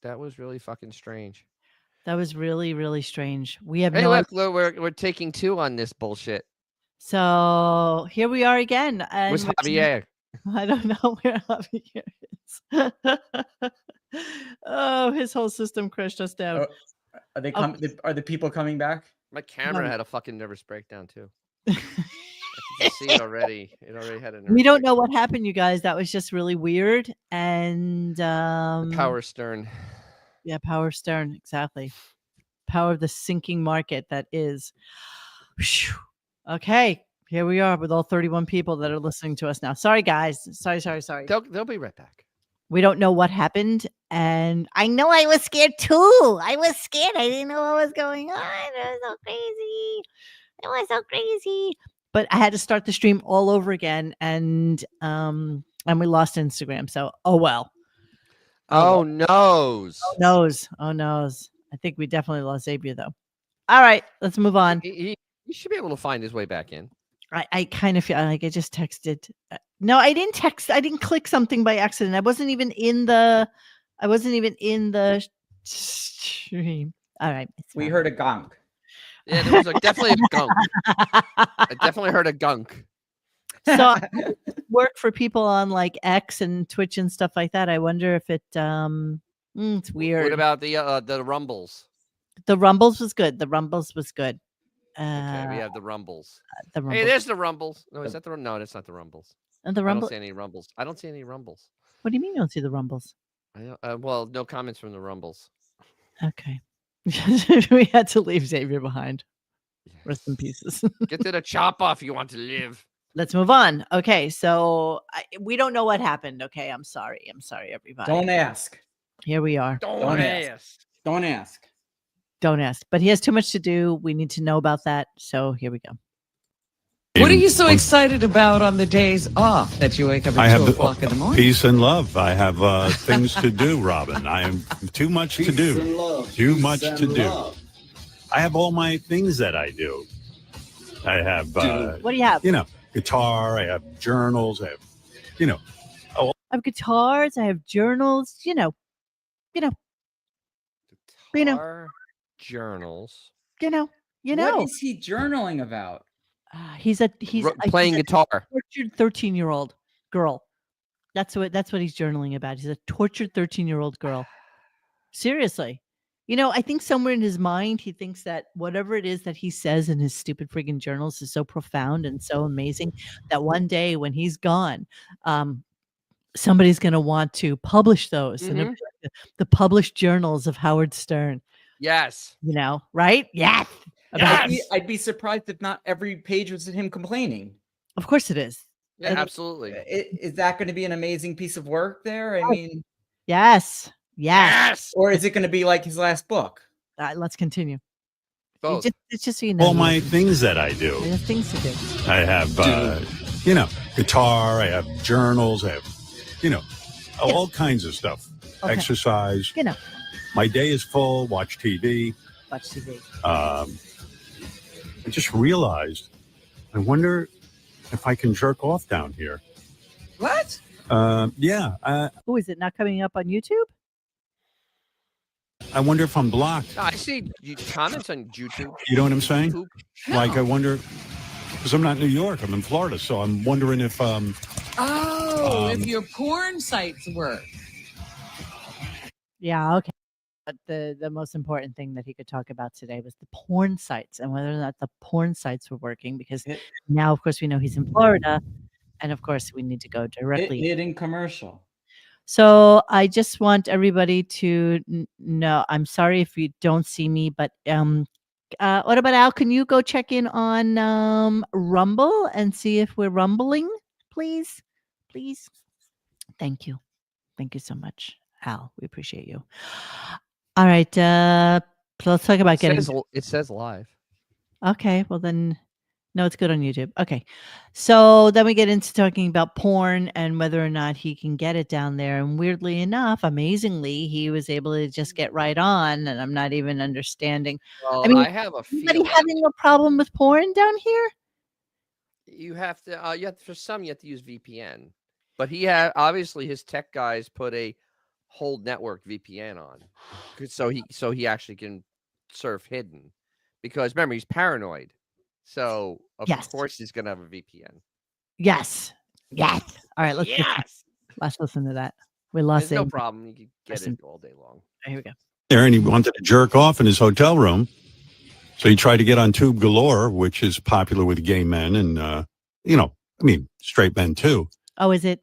That was really fucking strange. That was really, really strange. We have Hey, no idea. look, we're taking 2 on this bullshit. So here we are again, Where's and Javier? I don't know where Javier is. Oh, his whole system crashed us down. Oh, are they Oh, coming? Are the people coming back? My camera had a fucking nervous breakdown too. I can just see it already. It already had a nervous we don't know breakdown. what happened, you guys. That was just really weird. And Power Stern. yeah, Power Stern, exactly. Power of the sinking market that is. Whew. Okay, here we are with all 31 people that are listening to us now. Sorry, guys. Sorry. They'll be right back. We don't know what happened, and I know I was scared too. I was scared. I didn't know what was going on. It was so crazy. It was so crazy. But I had to start the stream all over again, and we lost Instagram. So oh well. Oh noes. Oh noes. I think we definitely lost Xavier though. All right, let's move on. He should be able to find his way back in. I kind of feel like I just texted. No, I didn't text. I didn't click something by accident. I wasn't even in the stream. All right. We heard a gunk. Yeah, there was definitely a gunk. I definitely heard a gunk. So work for people on like X and Twitch and stuff like that. I wonder if it it's weird. What about the rumbles? The rumbles was good. Okay, we have the rumbles. The rumbles. Hey, there's the rumbles. No, is that the no? That's not the rumbles. And the I rumble. don't see any rumbles. I don't see any rumbles. What do you mean you don't see the rumbles? Well, no comments from the rumbles. Okay. We had to leave Xavier behind. Yes. Rest in pieces. Get to the chop off. You want to live. Let's move on. Okay, so we don't know what happened. Okay, I'm sorry, everybody. Don't ask. Here we are. Don't ask. Don't ask. Don't ask. But he has too much to do. We need to know about that. So here we go. What are you so excited about on the days off that you wake up at 2 o'clock in the morning? Peace and love. I have things to do, Robin. I am too much to do. Too much to do. I have all my things that I do. I have. What do you have? Guitar. I have journals. I have, I have guitars. I have journals. Guitar, journals. What is he journaling about? He's playing guitar. Tortured 13-year-old girl. That's what he's journaling about. He's a tortured 13-year-old girl. Seriously. I think somewhere in his mind, he thinks that whatever it is that he says in his stupid friggin' journals is so profound and so amazing that one day when he's gone, somebody's going to want to publish those. Mm-hmm. And the published journals of Howard Stern. Yes. Right? Yes. I'd be surprised if not every page was him complaining. Of course it is. Yeah, absolutely. Is that going to be an amazing piece of work there? I mean, yes. Or is it going to be like his last book? Let's continue. Both. It's just all my things that I do. I have things to do. I have, guitar. I have journals. I have, all kinds of stuff. Okay. Exercise. My day is full. Watch TV. I just realized, I wonder if I can jerk off down here. What? Yeah. Oh, is it not coming up on YouTube? I wonder if I'm blocked. No, I see comments on YouTube. You know what I'm saying? No. Like, I wonder, because I'm not in New York, I'm in Florida, so I'm wondering if... if your porn sites work. Yeah, okay. But the most important thing that he could talk about today was the porn sites and whether or not the porn sites were working, because now, of course, we know he's in Florida, and of course, we need to go directly. Hidden commercial. So I just want everybody to know, I'm sorry if you don't see me, but what about Al? Can you go check in on Rumble and see if we're rumbling, please? Please. Thank you. Thank you so much, Al. We appreciate you. All right. Let's talk about It says live. Okay. Well, then. No, it's good on YouTube. Okay. So then we get into talking about porn and whether or not he can get it down there. And weirdly enough, amazingly, he was able to just get right on. And I'm not even understanding. Well, I have a feeling. Anybody having a problem with porn down here? You have to, for some, you have to use VPN. But he had, obviously, his tech guys put a whole network VPN on, so he actually can surf hidden, because remember, he's paranoid, so of course he's gonna have a VPN. Yes. All right, let's listen to that. We lost There's no problem. You can get it all day long. Here we go. There, and he wanted to jerk off in his hotel room, so he tried to get on Tube Galore, which is popular with gay men and straight men too. Oh, is it?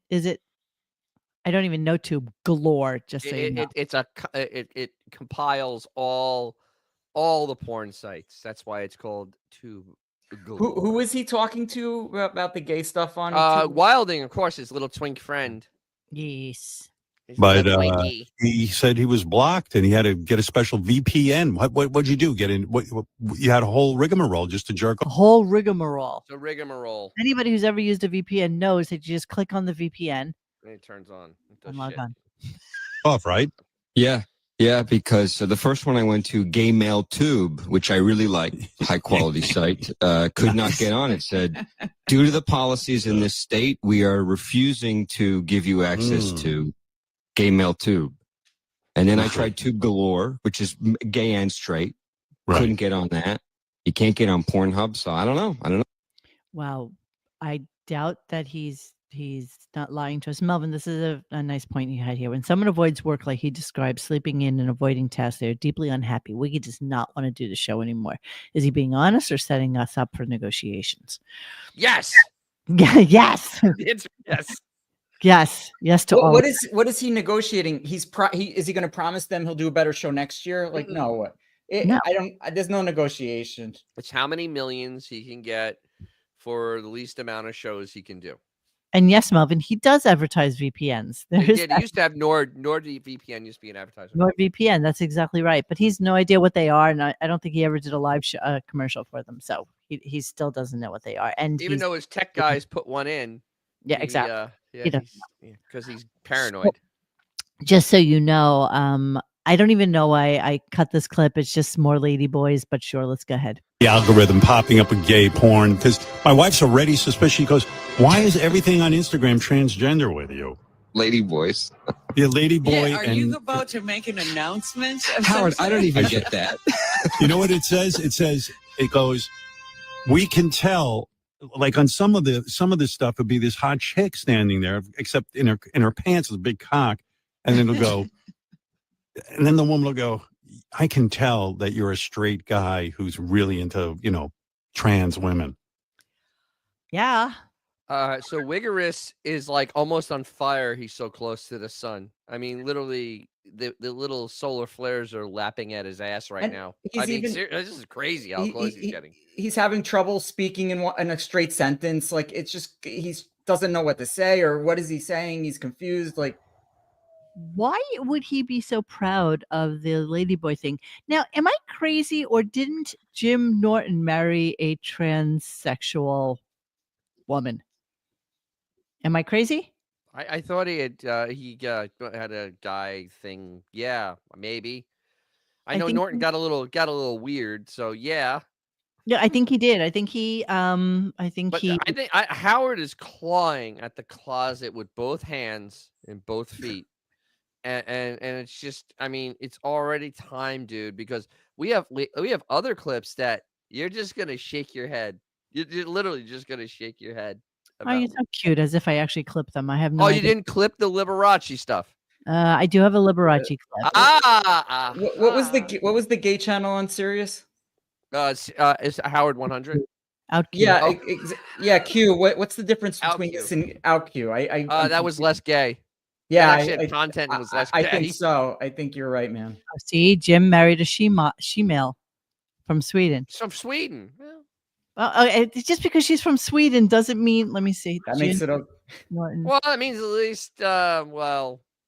I don't even know Tube Galore. Just so you know. It compiles all the porn sites. That's why it's called Tube Galore. Who is he talking to about the gay stuff on? Wilding, of course, his little twink friend. Yes. But he said he was blocked and he had to get a special VPN. What'd you do? Get in? What you had a whole rigmarole just to jerk off? A whole rigmarole. It's a rigmarole. Anybody who's ever used a VPN knows that you just click on the VPN. And it turns on. And log on. Off, right? Yeah, because the first one I went to, Gay Mail Tube, which I really like, high quality site, could not get on. It said, due to the policies in this state, we are refusing to give you access to Gay Mail Tube. And then I tried Tube Galore, which is gay and straight. Right. Couldn't get on that. You can't get on Pornhub, so I don't know. Wow. I doubt that he's not lying to us. Melvin, this is a nice point you had here. When someone avoids work like he described, sleeping in and avoiding tasks, they're deeply unhappy. Wiggy does not want to do the show anymore. Is he being honest or setting us up for negotiations? Yes. Yes. Yes to all. What is he negotiating? Is he going to promise them he'll do a better show next year? Like, no. No. There's no negotiation. It's how many millions he can get for the least amount of shows he can do. And yes, Melvin, he does advertise VPNs. He used to have NordVPN used to be an advertiser. NordVPN, that's exactly right. But he's no idea what they are, and I don't think he ever did a live commercial for them. So he still doesn't know what they are. And even though his tech guys put one in. Yeah, exactly. Because he's paranoid. Just so you know, I don't even know why I cut this clip. It's just more lady boys, but sure, let's go ahead. The algorithm popping up with gay porn, because my wife's already suspicious. She goes, why is everything on Instagram transgender with you? Lady boys. Yeah, lady boy. Yeah, are you about to make an announcement? Howard, I don't even get that. You know what it says? It goes, we can tell, like on some of the stuff would be this hot chick standing there, except in her pants with a big cock. And then it'll go, and then the woman will go, I can tell that you're a straight guy who's really into, trans women. Yeah. So Wiggerus is like almost on fire. He's so close to the sun. I mean, literally, the little solar flares are lapping at his ass right now. This is crazy how close he's getting. He's having trouble speaking in a straight sentence. Like, it's just, he doesn't know what to say, or what is he saying? He's confused. Like, why would he be so proud of the ladyboy thing? Now, am I crazy, or didn't Jim Norton marry a transsexual woman? Am I crazy? I thought he had a guy thing. Yeah, maybe. I know Norton got a little weird. So yeah. Yeah, I think he did. I think Howard is clawing at the closet with both hands and both feet. And it's just, I mean, it's already time, dude, because we have other clips that you're just gonna shake your head. You're literally just gonna shake your head. Oh, you're so cute, as if I actually clipped them. I have no. Oh, idea. You didn't clip the Liberace stuff. I do have a Liberace clip. What was the gay channel on Sirius? It's Howard 100. Out Q. Yeah, yeah. Q. What's the difference between this and Out Q? That was less gay. Yeah, actually content was less gay. I think so. I think you're right, man. See, Jim married a she-male from Sweden. She's from Sweden. Well, just because she's from Sweden doesn't mean. Let me see. That makes it. Norton. Well, that means at least.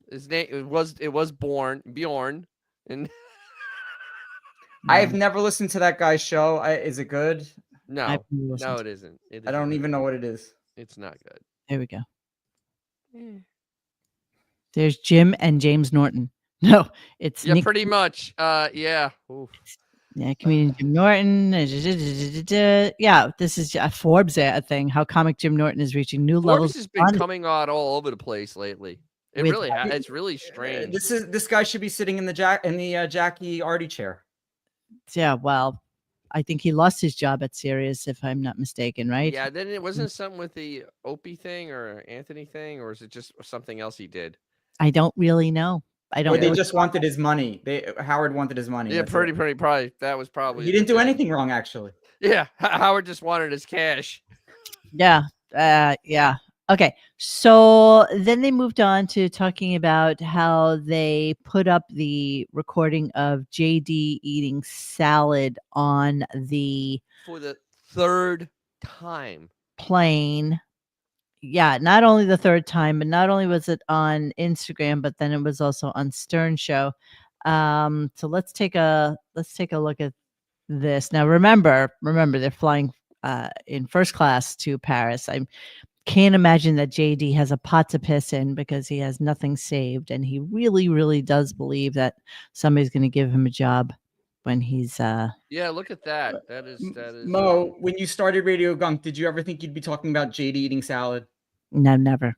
His name it was Bjorn, and I've never listened to that guy's show. Is it good? No, it isn't. I don't even know what it is. It's not good. There we go. There's Jim and James Norton. No, it's Nick. Pretty much. Yeah. Oof. Yeah, comedian Jim Norton. Yeah, this is a Forbes thing. How comic Jim Norton is reaching new levels. Forbes has been coming out all over the place lately. It with- really, it's really strange. This guy should be sitting in the Jackie Artie chair. Yeah, well, I think he lost his job at Sirius, if I'm not mistaken, right? Yeah, then it wasn't something with the Opie thing or Anthony thing, or is it just something else he did? I don't really know. I don't. Or they really- just wanted his money. Howard wanted his money. Yeah, that's pretty it. probably. That was probably. He didn't the do thing. anything wrong, actually. Yeah, Howard just wanted his cash. Yeah. Yeah. Okay. So then they moved on to talking about how they put up the recording of JD eating salad on the For the third time. plane. Yeah, not only the third time, but not only was it on Instagram, but then it was also on Stern Show. So let's take a look at this. Now remember they're flying in first class to Paris. I can't imagine that JD has a pot to piss in because he has nothing saved, and he really, really does believe that somebody's going to give him a job when he's Yeah, look at that. That is Mo, when you started Radio Gunk, did you ever think you'd be talking about JD eating salad? no, never.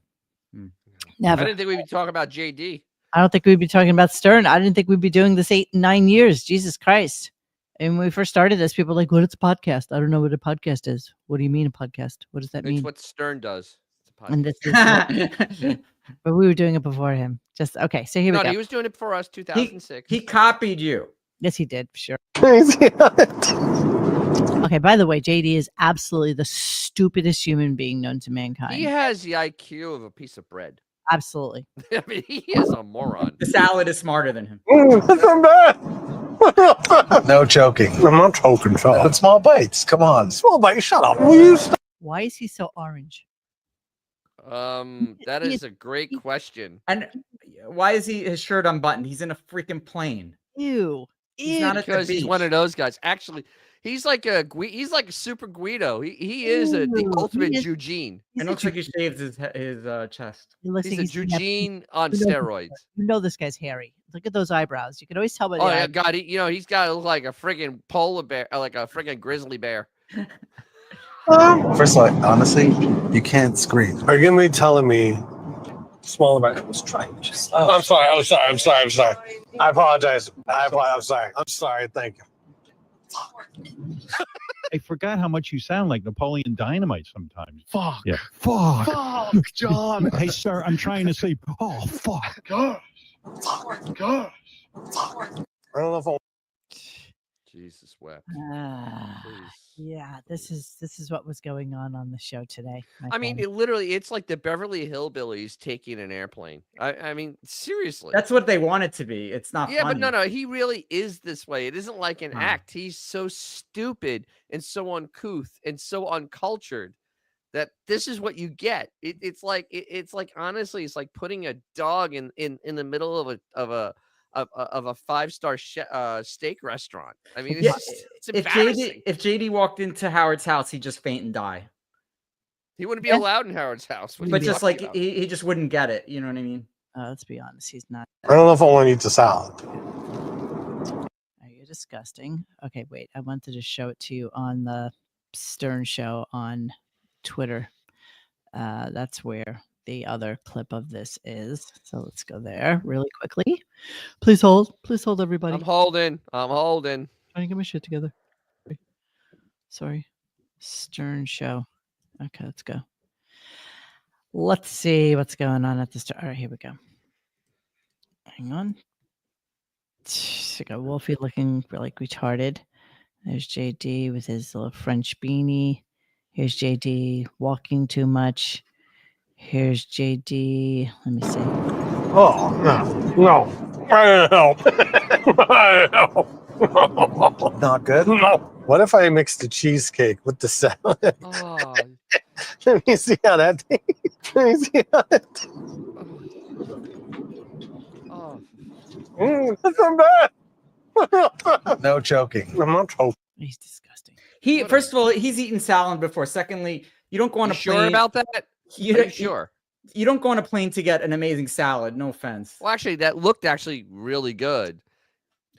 Hmm. I Never. didn't think we'd be talking about JD. I don't think we'd be talking about Stern. I didn't think we'd be doing this 8-9 years. Jesus Christ. And when we first started this, people were like, what is a podcast? I don't know what a podcast is. What do you mean a podcast? What does that It's mean? what Stern does. It's a And podcast. this is but we were doing it before him. Just okay. So here we No, go. he was doing it for us, 2006. he copied you. Yes, he did. Sure. Okay. By the way, JD is absolutely the stupidest human being known to mankind. He has the IQ of a piece of bread. Absolutely. I mean, he is a moron. The salad is smarter than him. No joking. I'm not joking, fella. It's small bites. Come on. Small bites. Shut up. Will you stop? Why is he so orange? That is a great question. And why is his shirt unbuttoned? He's in a freaking plane. Ew. He's not at the Because he's beach. one of those guys. Actually, he's like a super Guido. He is the Ew, ultimate he is- Eugene. It looks like he shaved his chest. He's a Eugene on you know- steroids. You know this guy's hairy. Look at those eyebrows. You can always tell by the Oh yeah, eyebrows. God, he's got to look like a friggin' polar bear, like a friggin' grizzly bear. First of all, honestly, you can't scream. Are you gonna be telling me smaller bite? I was trying. I'm sorry. I apologize. I'm sorry. Thank you. I forgot how much you sound like Napoleon Dynamite sometimes. Fuck. Yeah. Fuck. Fuck, John. Hey, sir, I'm trying to sleep. Oh, fuck. Gosh. Gosh. I don't know if I Jesus wept. Ah, Please. yeah, this is what was going on the show today. my I mean, friend. it's like the Beverly Hillbillies taking an airplane. I mean, seriously. That's what they want it to be. It's not Yeah, funny. but no, he really is this way. It isn't like an Hmm. act. He's so stupid and so uncouth and so uncultured that this is what you get. It's like honestly, it's like putting a dog in the middle of a 5-star steak restaurant. I mean, it's embarrassing. If JD walked into Howard's house, he'd just faint and die. He wouldn't be Yeah. allowed in Howard's house. What are But you just talking like about? he just wouldn't get it. You know what I mean? Let's be honest, he's not. don't know if I want to eat the salad. Oh, you're disgusting. Okay, wait. I wanted to show it to you on the Stern Show on Twitter. That's where the other clip of this is. So let's go there really quickly. Please hold, everybody. I'm holding. Trying to get my shit together. Sorry. Stern Show. Okay, let's go. Let's see what's going on at the start. All right, here we go. Hang on. I got Wolfie looking like retarded. There's JD with his little French beanie. Here's JD walking too much. Here's JD. Let me see. Oh, no. I don't know. Not good. No. What if I mixed the cheesecake with the salad? Oh, Let me see how that tastes. Let me see how that tastes. oh. That's not bad. No joking. I'm not joking. He's disgusting. First of all, he's eaten salad before. Secondly, you don't go on You a sure plane. about that? You, Are you sure? You don't go on a plane to get an amazing salad. No offense. Well, actually, that looked actually really good.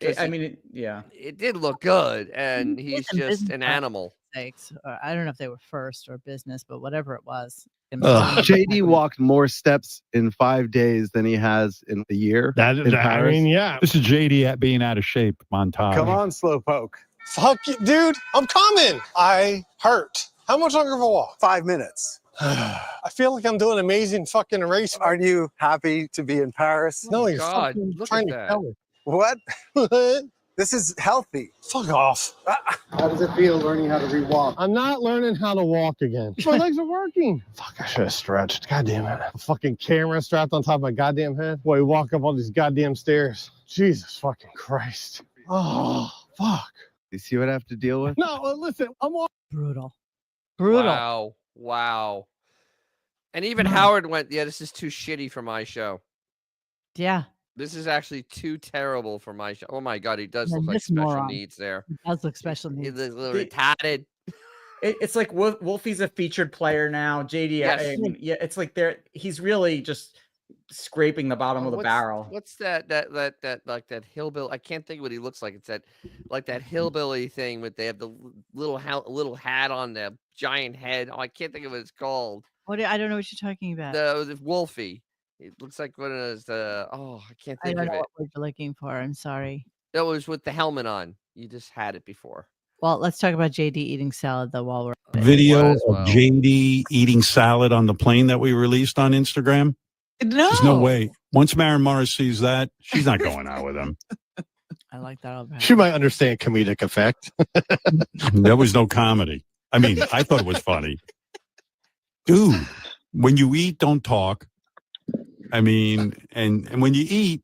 'Cause I mean, yeah. it did look good, and He is he's a just business an guy. animal. sakes. I don't know if they were first or business, but whatever it was. JD walked more steps in 5 days than he has in a year. I mean, yeah. This is JD at being out of shape montage. Come on, Slowpoke. Fuck you, dude. I'm coming. I hurt. How much longer of a walk? 5 minutes. I feel like I'm doing an amazing fucking race. Aren't you happy to be in Paris? No, you're God, fucking look trying at to that. tell me. What? What? This is healthy. Fuck off. How does it feel learning how to rewalk? I'm not learning how to walk again. My legs are working. Fuck, I should have stretched. God damn it. A fucking camera strapped on top of my goddamn head. Boy, you walk up all these goddamn stairs. Jesus fucking Christ. Oh, fuck. You see what I have to deal with? No, listen, I'm walking. Brutal. Wow. And even Howard went, yeah, this is too shitty for my show. Yeah. This is actually too terrible for my show. Oh my God, he does Yeah, look like this special moron. needs there. It does look special He needs. looks a little retarded. It's like Wolfie's a featured player now. JD, Yes. I mean, yeah, it's like he's really just scraping the bottom of the barrel. What's that like that hillbilly? I can't think of what he looks like. It's that hillbilly thing with they have the little hat on the giant head. Oh, I can't think of what it's called. I don't know what you're talking about. The Wolfie. It looks like one of those. I can't I think don't of know it. what you're looking for. I'm sorry. That was with the helmet on. You just had it before. Well, let's talk about JD eating salad though while we're at it. Video Might of as well. JD eating salad on the plane that we released on Instagram. No. There's no way. Once Maren Morris sees that, she's not going out with him. I like that. All She might understand comedic effect. There was no comedy. I mean, I thought it was funny. Dude, when you eat, don't talk. I mean, and when you eat,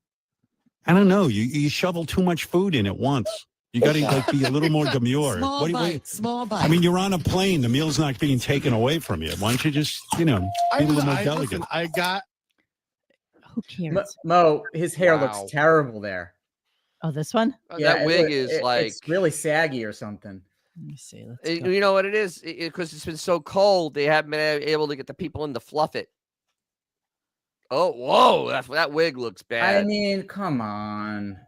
I don't know, you shovel too much food in at once. You got to like be a little more demure. Small bites, small bites. I mean, you're on a plane. The meal's not being taken away from you. Why don't you just, be a little more delicate? I got. Who cares? Mo, his hair Wow. looks terrible there. Oh, this one? That wig is like it's really saggy or something. Let me see. Let's go. you know what it is because it's been so cold. They haven't been able to get the people in to fluff it. Oh, whoa! That wig looks bad. I mean, come on.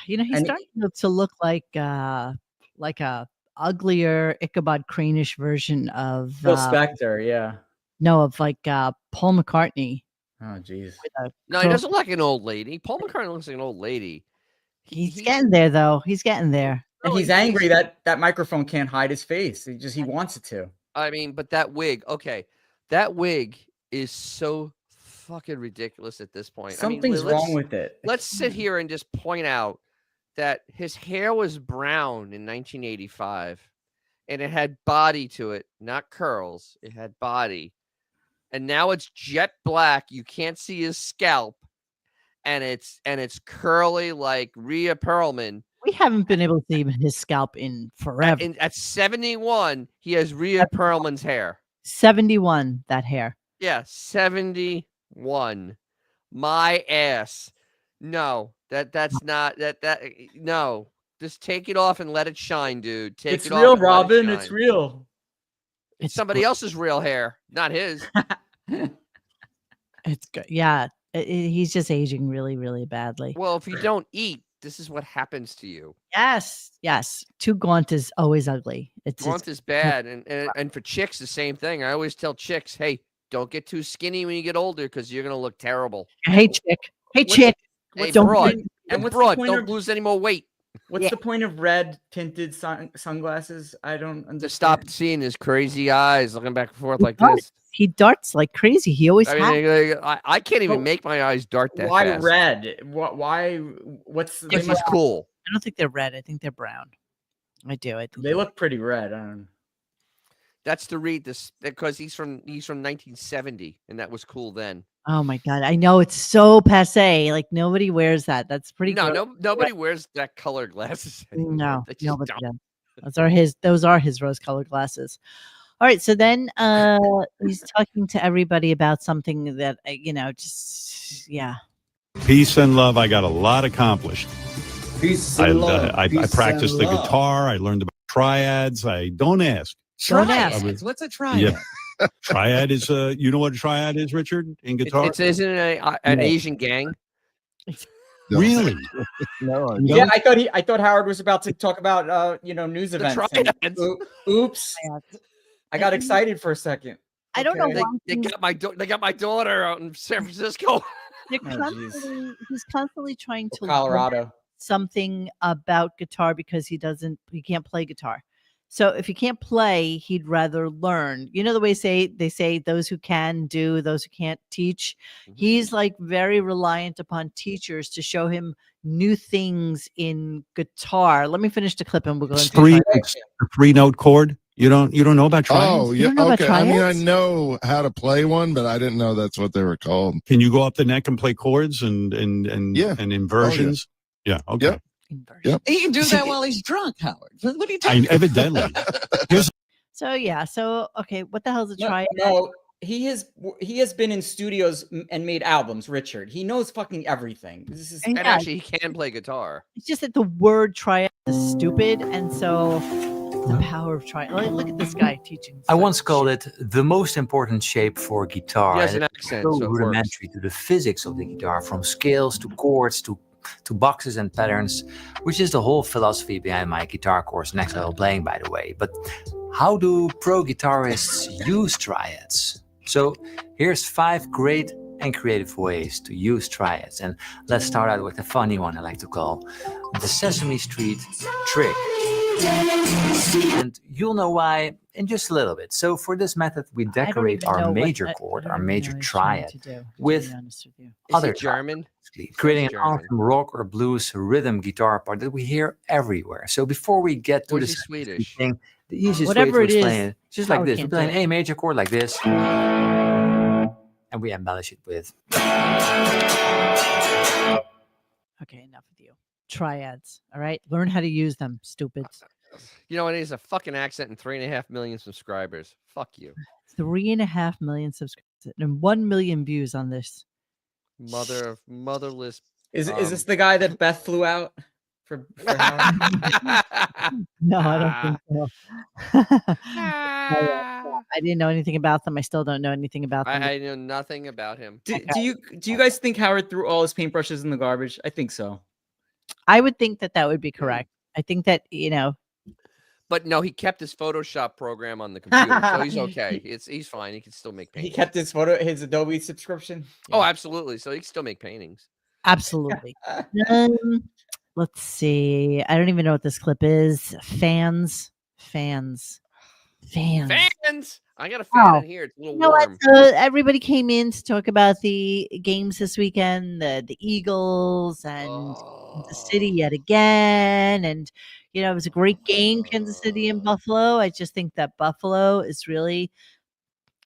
You know, he's And- starting to look like a uglier Ichabod Crane-ish version of Phil Spector, yeah. No, of like Paul McCartney. Oh, jeez. No, he doesn't look like an old lady. Paul McCartney looks like an old lady. He's getting there, though. He's getting there. And he's angry that that microphone can't hide his face. He wants it to. I mean, but that wig, okay, that wig is so fucking ridiculous at this point. Something's wrong with it. Let's sit here and just point out that his hair was brown in 1985, and it had body to it, not curls. It had body, and now it's jet black. You can't see his scalp, and it's curly like Rhea Perlman. We haven't been able to see his scalp in forever. At 71, he has Rhea Perlman's hair. 71, that hair. Yeah, 71. My ass. No, that's not that no. Just take it off and let it shine, dude. Take It's it off. real, and let it Robin. It's shine. real. It's somebody else's real hair, not his. It's good. Yeah, he's just aging really, really badly. Well, if you don't eat, this is what happens to you. Yes. Too gaunt is always ugly. Gaunt is bad, and for chicks, the same thing. I always tell chicks, hey, don't get too skinny when you get older because you're gonna look terrible. Hey, chick. Hey, chick. Hey, Don't broad. be- And what's the broad. point Don't of- lose any more weight. What's the point of red tinted sunglasses? I don't understand. To stop seeing his crazy eyes looking back and forth like darts. this. He darts like crazy. He always I has. mean, I can't even But make my eyes dart that Why fast. red? Why? What's Because he's cool. I don't think they're red. I think they're brown. I do. I think They look pretty red. I don't know. That's to read this because he's from 1970 and that was cool then. Oh my god! I know it's so passe. Like nobody wears that. That's pretty. gross. Nobody wears that color glasses anymore. No, They just nobody don't. does. Those are his rose-colored glasses. All right, so then he's talking to everybody about something that Peace and love. I got a lot accomplished. Peace I practiced the guitar. I learned about triads. I don't ask. Don't ask. What's a triad? Yeah. Triad is you know what a triad is, Richard, in guitar? Isn't it an Asian gang? Really? No, No? Yeah, I thought Howard was about to talk about news events. triads. Oops. I got excited for a second. I don't know Okay. why They got my daughter out in San Francisco. they're Oh, geez. he's constantly trying to learn Colorado. something about guitar because he can't play guitar. So if he can't play, he'd rather learn. You know the way they say those who can do, those who can't teach. He's like very reliant upon teachers to show him new things in guitar. Let me finish the clip and we'll go into A 3-note chord. You don't know about triads? Oh, You yeah. don't know about Okay. I mean, I triads? know how to play one, but I didn't know that's what they were called. Can you go up the neck and play chords and Yeah. inversions? Yeah. Okay. Yep. Yep. He can do that while he's drunk, Howard. What are you talking about? Evidently. So yeah. So okay, what the hell's a triad? No, he has been in studios and made albums. Richard, he knows fucking everything. This is And actually, he can play guitar. It's just that the word triad is stupid, and so the power of triad. Look at this guy teaching. I once called it the most important shape for guitar. He has and an it's accent, so so it works. rudimentary to the physics of the guitar, from scales to chords to boxes and patterns, which is the whole philosophy behind my guitar course, Next Level Playing, by the way. But how do pro guitarists use triads? So here's 5 great and creative ways to use triads. And let's start out with a funny one I like to call the Sesame Street trick. And you'll know why in just a little bit. So for this method, we decorate our major chord, our major triad, with other German, creating an German. awesome rock or blues rhythm guitar part that we hear everywhere. So before we get to Or the is he Swedish? thing, the easiest Whatever way it to is, explain it, just like Howard this. We can't play do an it. A major chord like this, and we embellish it with. Okay, enough with you. Triads. All right, learn how to use them, stupids. You know, it is a fucking accent and 3.5 million subscribers. Fuck you, 3.5 million subscribers and 1 million views on this. motherless. Is this the guy that Beth flew out for Howard? No, I don't think so. I didn't know anything about them. I still don't know anything about them. I know nothing about him. Do you guys think Howard threw all his paintbrushes in the garbage? I think so. I would think that would be correct. I think that, But no, he kept his Photoshop program on the computer, so he's okay. He's fine. He can still make He paintings. kept his Adobe subscription. Oh, absolutely. So he can still make paintings. absolutely. Let's see. I don't even know what this clip is. Fans. I got a fan in here. It's a little You know what? warm. So everybody came in to talk about the games this weekend, the Eagles and Kansas City yet again. And, it was a great game, Kansas City and Buffalo. I just think that Buffalo is really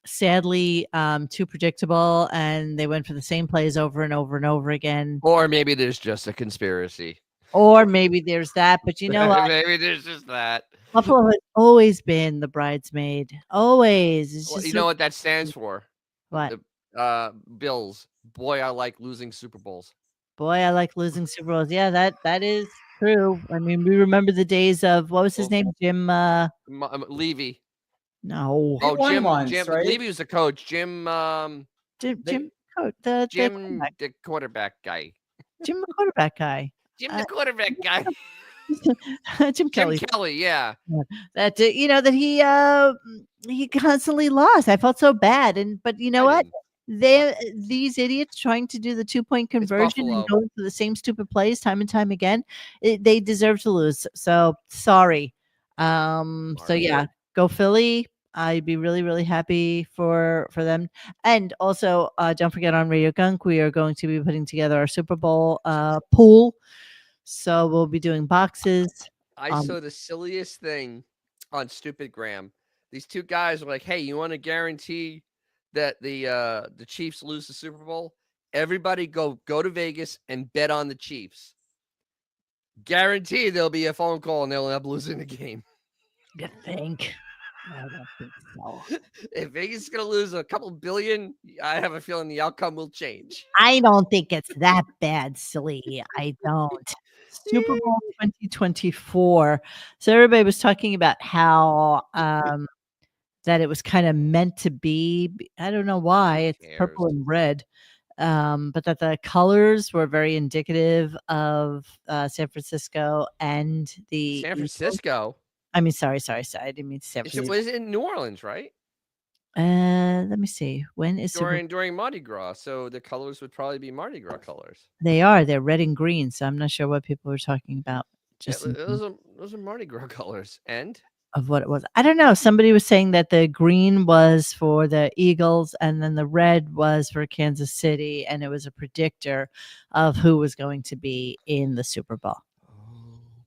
sadly too predictable, and they went for the same plays over and over and over again. Or maybe there's just a conspiracy. Or maybe there's that, but you know what? Maybe there's just that. Buffalo has always been the bridesmaid. Always. It's Well, just you know what that stands for? What? Bills. Boy, I like losing Super Bowls. Boy, I like losing Super Bowls. Yeah, that is true. I mean, we remember the days of what was his name? Jim Levy. No. Oh, won Jim. once, Jim right? Levy was the coach. Jim. Jim The quarterback guy. Jim the quarterback guy. Jim the quarterback guy. Jim Kelly. Jim Kelly. Yeah. That that he constantly lost. I felt so bad, but you know what? These idiots trying to do the 2-point conversion and Buffalo. going for the same stupid plays time and time again. They deserve to lose. So sorry. So yeah, go Philly. I'd be really, really happy for them. And also, don't forget on RadioGunk, we are going to be putting together our Super Bowl pool. So we'll be doing boxes. I saw the silliest thing on Stupid Graham. These two guys were like, "Hey, you want to guarantee that the Chiefs lose the Super Bowl? Everybody go to Vegas and bet on the Chiefs. Guarantee there'll be a phone call and they'll end up losing the game." You think? I don't think so. If Vegas is going to lose a couple billion, I have a feeling the outcome will change. I don't think it's that bad, silly. I don't. Super Bowl 2024. So everybody was talking about how that it was kind of meant to be. I don't know why. It's purple and red. but that the colors were very indicative of San Francisco and the San Francisco. I mean, sorry. I didn't mean San It Francisco. was in New Orleans, right? Let me see. When is during Mardi Gras? So the colors would probably be Mardi Gras colors. They're red and green. So I'm not sure what people were talking about. Just those are Mardi Gras colors. And of what it was. I don't know. Somebody was saying that the green was for the Eagles and then the red was for Kansas City, and it was a predictor of who was going to be in the Super Bowl.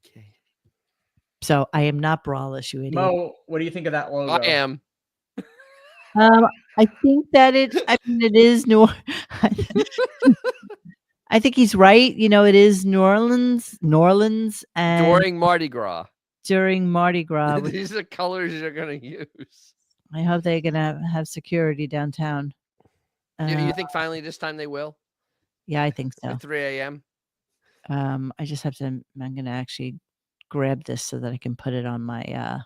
Okay. So I am not braless, you idiot. Mo, what do you think of that logo? I am. I think that it is New. I think he's right. You know, it is New Orleans, and During Mardi Gras. During Mardi Gras, These are the colors you're gonna use. I hope they're gonna have security downtown. You think finally this time they will? Yeah, I think so. At 3 a.m. I just have to. I'm gonna actually grab this so that I can put it on my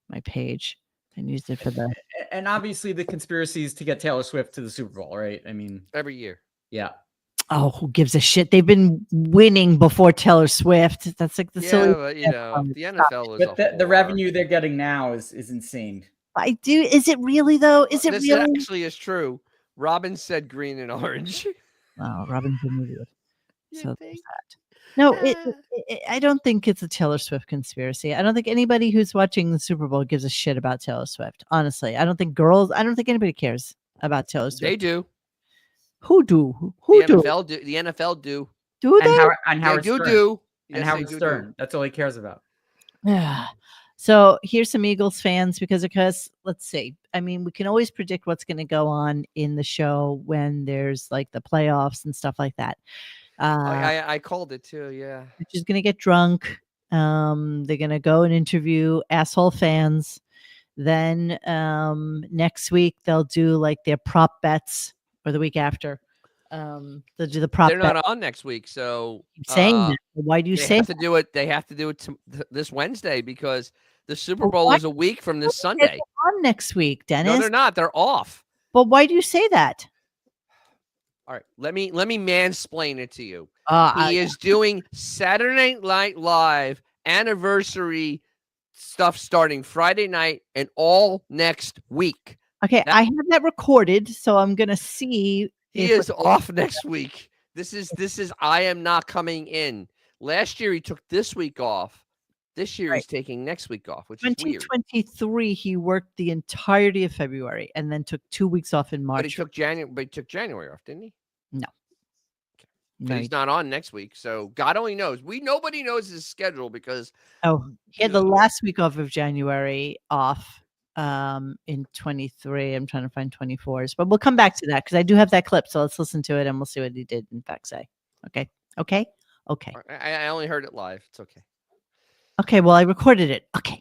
my page and use it for the. And obviously, the conspiracy is to get Taylor Swift to the Super Bowl, right? I mean, every year. Yeah. Oh, who gives a shit? They've been winning before Taylor Swift. That's like the silly. But you know, the NFL is. But the revenue they're getting now is insane. I do. Is it really though? Is it this really? Actually, is true. Robin said green and orange. Oh, Robin's an idiot. So there's that. No, I don't think it's a Taylor Swift conspiracy. I don't think anybody who's watching the Super Bowl gives a shit about Taylor Swift. Honestly, I don't think anybody cares about Taylor Swift. They do. Who do? The NFL do. The NFL do. Do they? And Howard Stern. do. And Yes, Howard they Stern. do. That's all he cares about. Yeah. So here's some Eagles fans because let's see. I mean, we can always predict what's going to go on in the show when there's like the playoffs and stuff like that. I called it too. Yeah. She's going to get drunk. They're going to go and interview asshole fans. Then next week they'll do like their prop bets, or the week after. They'll do the prop. They're not on next week, so saying that. Why do you say have to do it? They have to do it this Wednesday because the Super Bowl is a week from this Sunday. On next week, Dennis. No, they're not. They're off. But why do you say that? All right, let me mansplain it to you. He is doing Saturday Night Live anniversary stuff starting Friday night and all next week. Okay, I have that recorded, so I'm gonna see. He is off next week. This is I am not coming in. Last year he took this week off. This year he's taking next week off, which is weird. 2023 he worked the entirety of February and then took 2 weeks off in March. But he took January off, didn't he? No. Okay. No, he's not on next week, so God only knows. Nobody knows his schedule because he had the last week off of January off in 23. I'm trying to find 24s, but we'll come back to that because I do have that clip. So let's listen to it and we'll see what he did in fact say. Okay. I only heard it live. It's okay. Okay, well, I recorded it. Okay.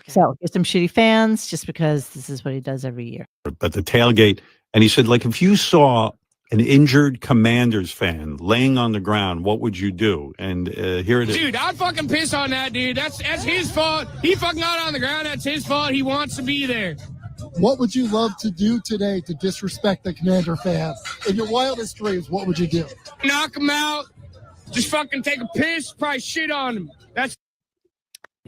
So here's some shitty fans just because this is what he does every year. But the tailgate, and he said, like, if you saw an injured Commanders fan laying on the ground, what would you do? And here it is. Dude, I'd fucking piss on that dude. That's his fault. He fucking got on the ground. That's his fault. He wants to be there. What would you love to do today to disrespect the Commander fan? In your wildest dreams, what would you do? Knock him out. Just fucking take a piss. Probably shit on him. That's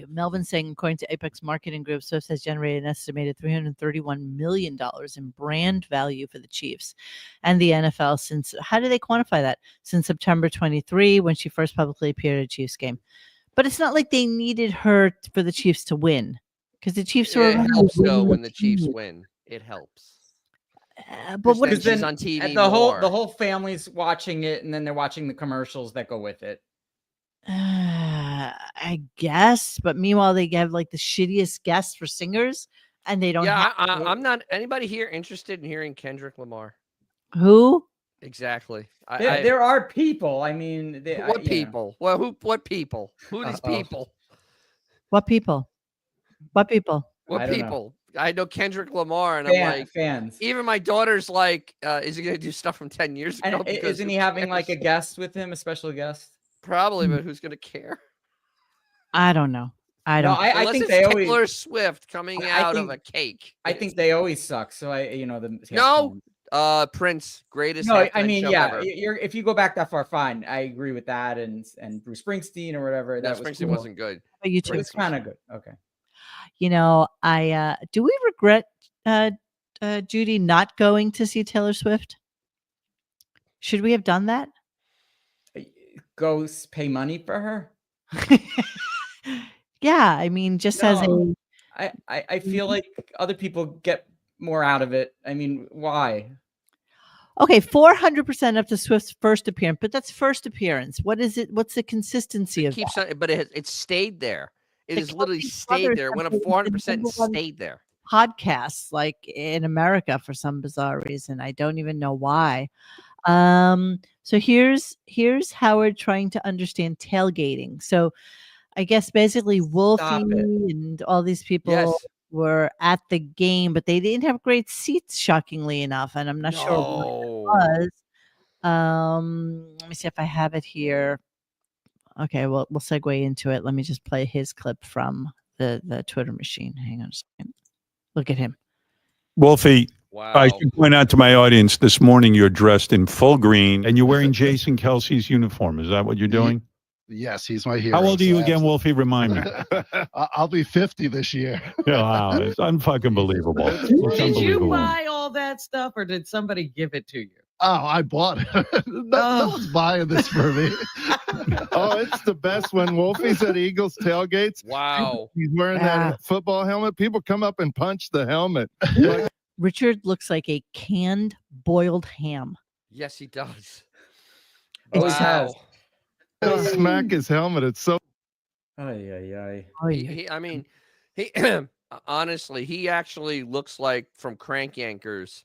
Melvin saying, according to Apex Marketing Group, Swift has generated an estimated $331 million in brand value for the Chiefs and the NFL since, how do they quantify that? Since September 23, when she first publicly appeared at a Chiefs game. But it's not like they needed her for the Chiefs to win because the Chiefs were. It helps though when the Chiefs win. It helps. But what is she's on TV? The whole family's watching it, and then they're watching the commercials that go with it. I guess, but meanwhile they have like the shittiest guests for singers, and they don't. Yeah, I'm not. Anybody here interested in hearing Kendrick Lamar? Who? Exactly. There are people. I mean, what people? Well, who? What people? Who are these people? What people? What people? What people? I know Kendrick Lamar, and I'm like fans. Even my daughter's like, is he going to do stuff from 10 years ago? And isn't he having like a guest with him, a special guest? Probably, but who's going to care? I don't know. I don't. No, I think they Taylor always Swift coming out of a cake. I think they always suck. So Prince, greatest. No, I halftime mean, show yeah. ever. If you go back that far, fine. I agree with that, and Bruce Springsteen or whatever. No, That was Springsteen cool. wasn't good. Oh, you too. It was kind of good. Okay. You know, I do we regret Judy not going to see Taylor Swift? Should we have done that? Go pay money for her? Yeah, I mean, just as a I feel like other people get more out of it. I mean, why? okay, 400% up to Swift's first appearance, but that's first appearance. What is it? What's the consistency of Keeps that? on, but it stayed there. It The has literally Kelsey stayed Brothers there. It went up have been 400% and number one stayed there. Podcasts like in America for some bizarre reason. I don't even know why. So here's Howard trying to understand tailgating. So I guess basically Wolfie and all these people were at the game, but they didn't have great seats, shockingly enough. And I'm not sure what it was. Let me see if I have it here. Okay, well, we'll segue into it. Let me just play his clip from the Twitter machine. Hang on a second. Look at him. Wolfie, I should point out to my audience this morning you're dressed in full green and you're wearing Jason Kelsey's uniform. Is that what you're doing? Yes, he's my hero. How old are you so again, Wolfie? Remind me. I'll be 50 this year. Yeah, wow, it's unfucking believable. It's Did you unbelievable. buy all that stuff, or did somebody give it to you? Oh, I bought it. No one's buying this for me. Oh, it's the best when Wolfie's at Eagles tailgates. Wow. He's wearing that football helmet. People come up and punch the helmet. Like, Richard looks like a canned boiled ham. Yes, he does. Wow. He'll smack his helmet. It's so. Ay. I mean, he honestly, he actually looks like from Crank Yankers.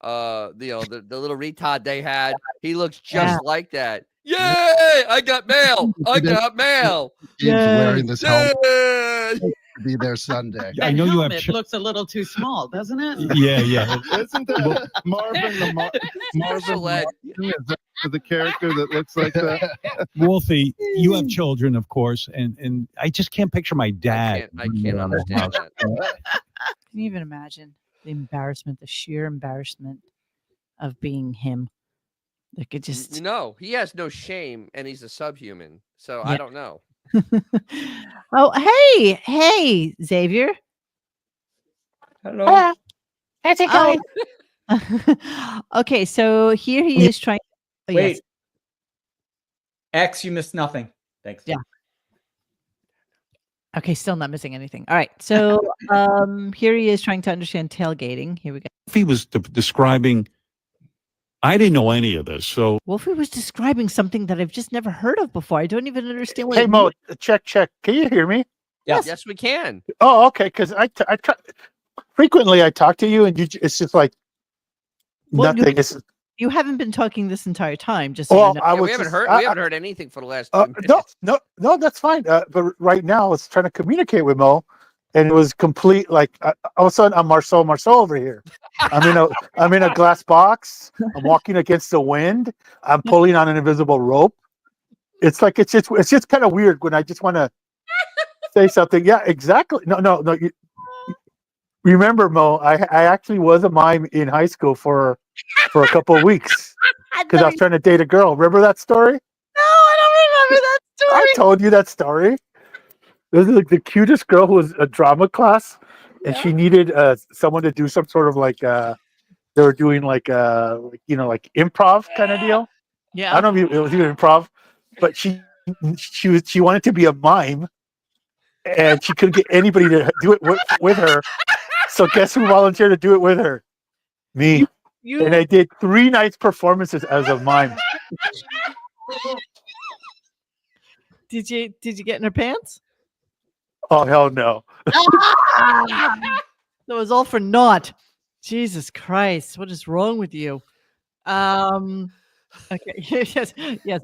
The little retard they had. He looks just like that. Yay! I got mail. I got mail. He's wearing this helmet Yay! to be there Sunday. I know you have. It looks a little too small, doesn't it? Yeah. Isn't that Marvin the character that looks like that? Wolfie, you have children, of course, and I just can't picture my dad. I can't understand that. Can you even imagine the embarrassment, the sheer embarrassment of being him? Like it just No, he has no shame and he's a subhuman. So I don't know. Oh, hey, Xavier. Hello. How's it going? Okay, so here he is trying. Oh, Wait. yes. X, you missed nothing. Thanks. Yeah. Okay, still not missing anything. All right, so here he is trying to understand tailgating. Here we go. He was describing. I didn't know any of this, so Wolfie was describing something that I've just never heard of before. I don't even understand what. Hey, Mo, check. Can you hear me? Yes, we can. Oh, okay. Because frequently I talk to you, and it's just like nothing. You haven't been talking this entire time. Just Well, so you know. We haven't heard anything for the last 2 minutes. No, that's fine. But right now, I was trying to communicate with Mo, and it was complete. Like all of a sudden, I'm Marceau over here. I'm in a glass box. I'm walking against the wind. I'm pulling on an invisible rope. It's just kind of weird when I just want to say something. Yeah, exactly. No. Remember, Mo? I actually was a mime in high school for a couple of weeks because I was trying to date a girl. Remember that story? No, I don't remember that story. I told you that story. This is like the cutest girl who was a drama class, and she needed someone to do some sort of like they were doing like improv kind of deal. Yeah, I don't know if it was even improv, but she wanted to be a mime, and she couldn't get anybody to do it with her. So guess who volunteered to do it with her? Me. And I did 3 nights performances as a mime. Did you get in her pants? Oh hell no! That was all for naught. Jesus Christ, what is wrong with you? Okay, yes,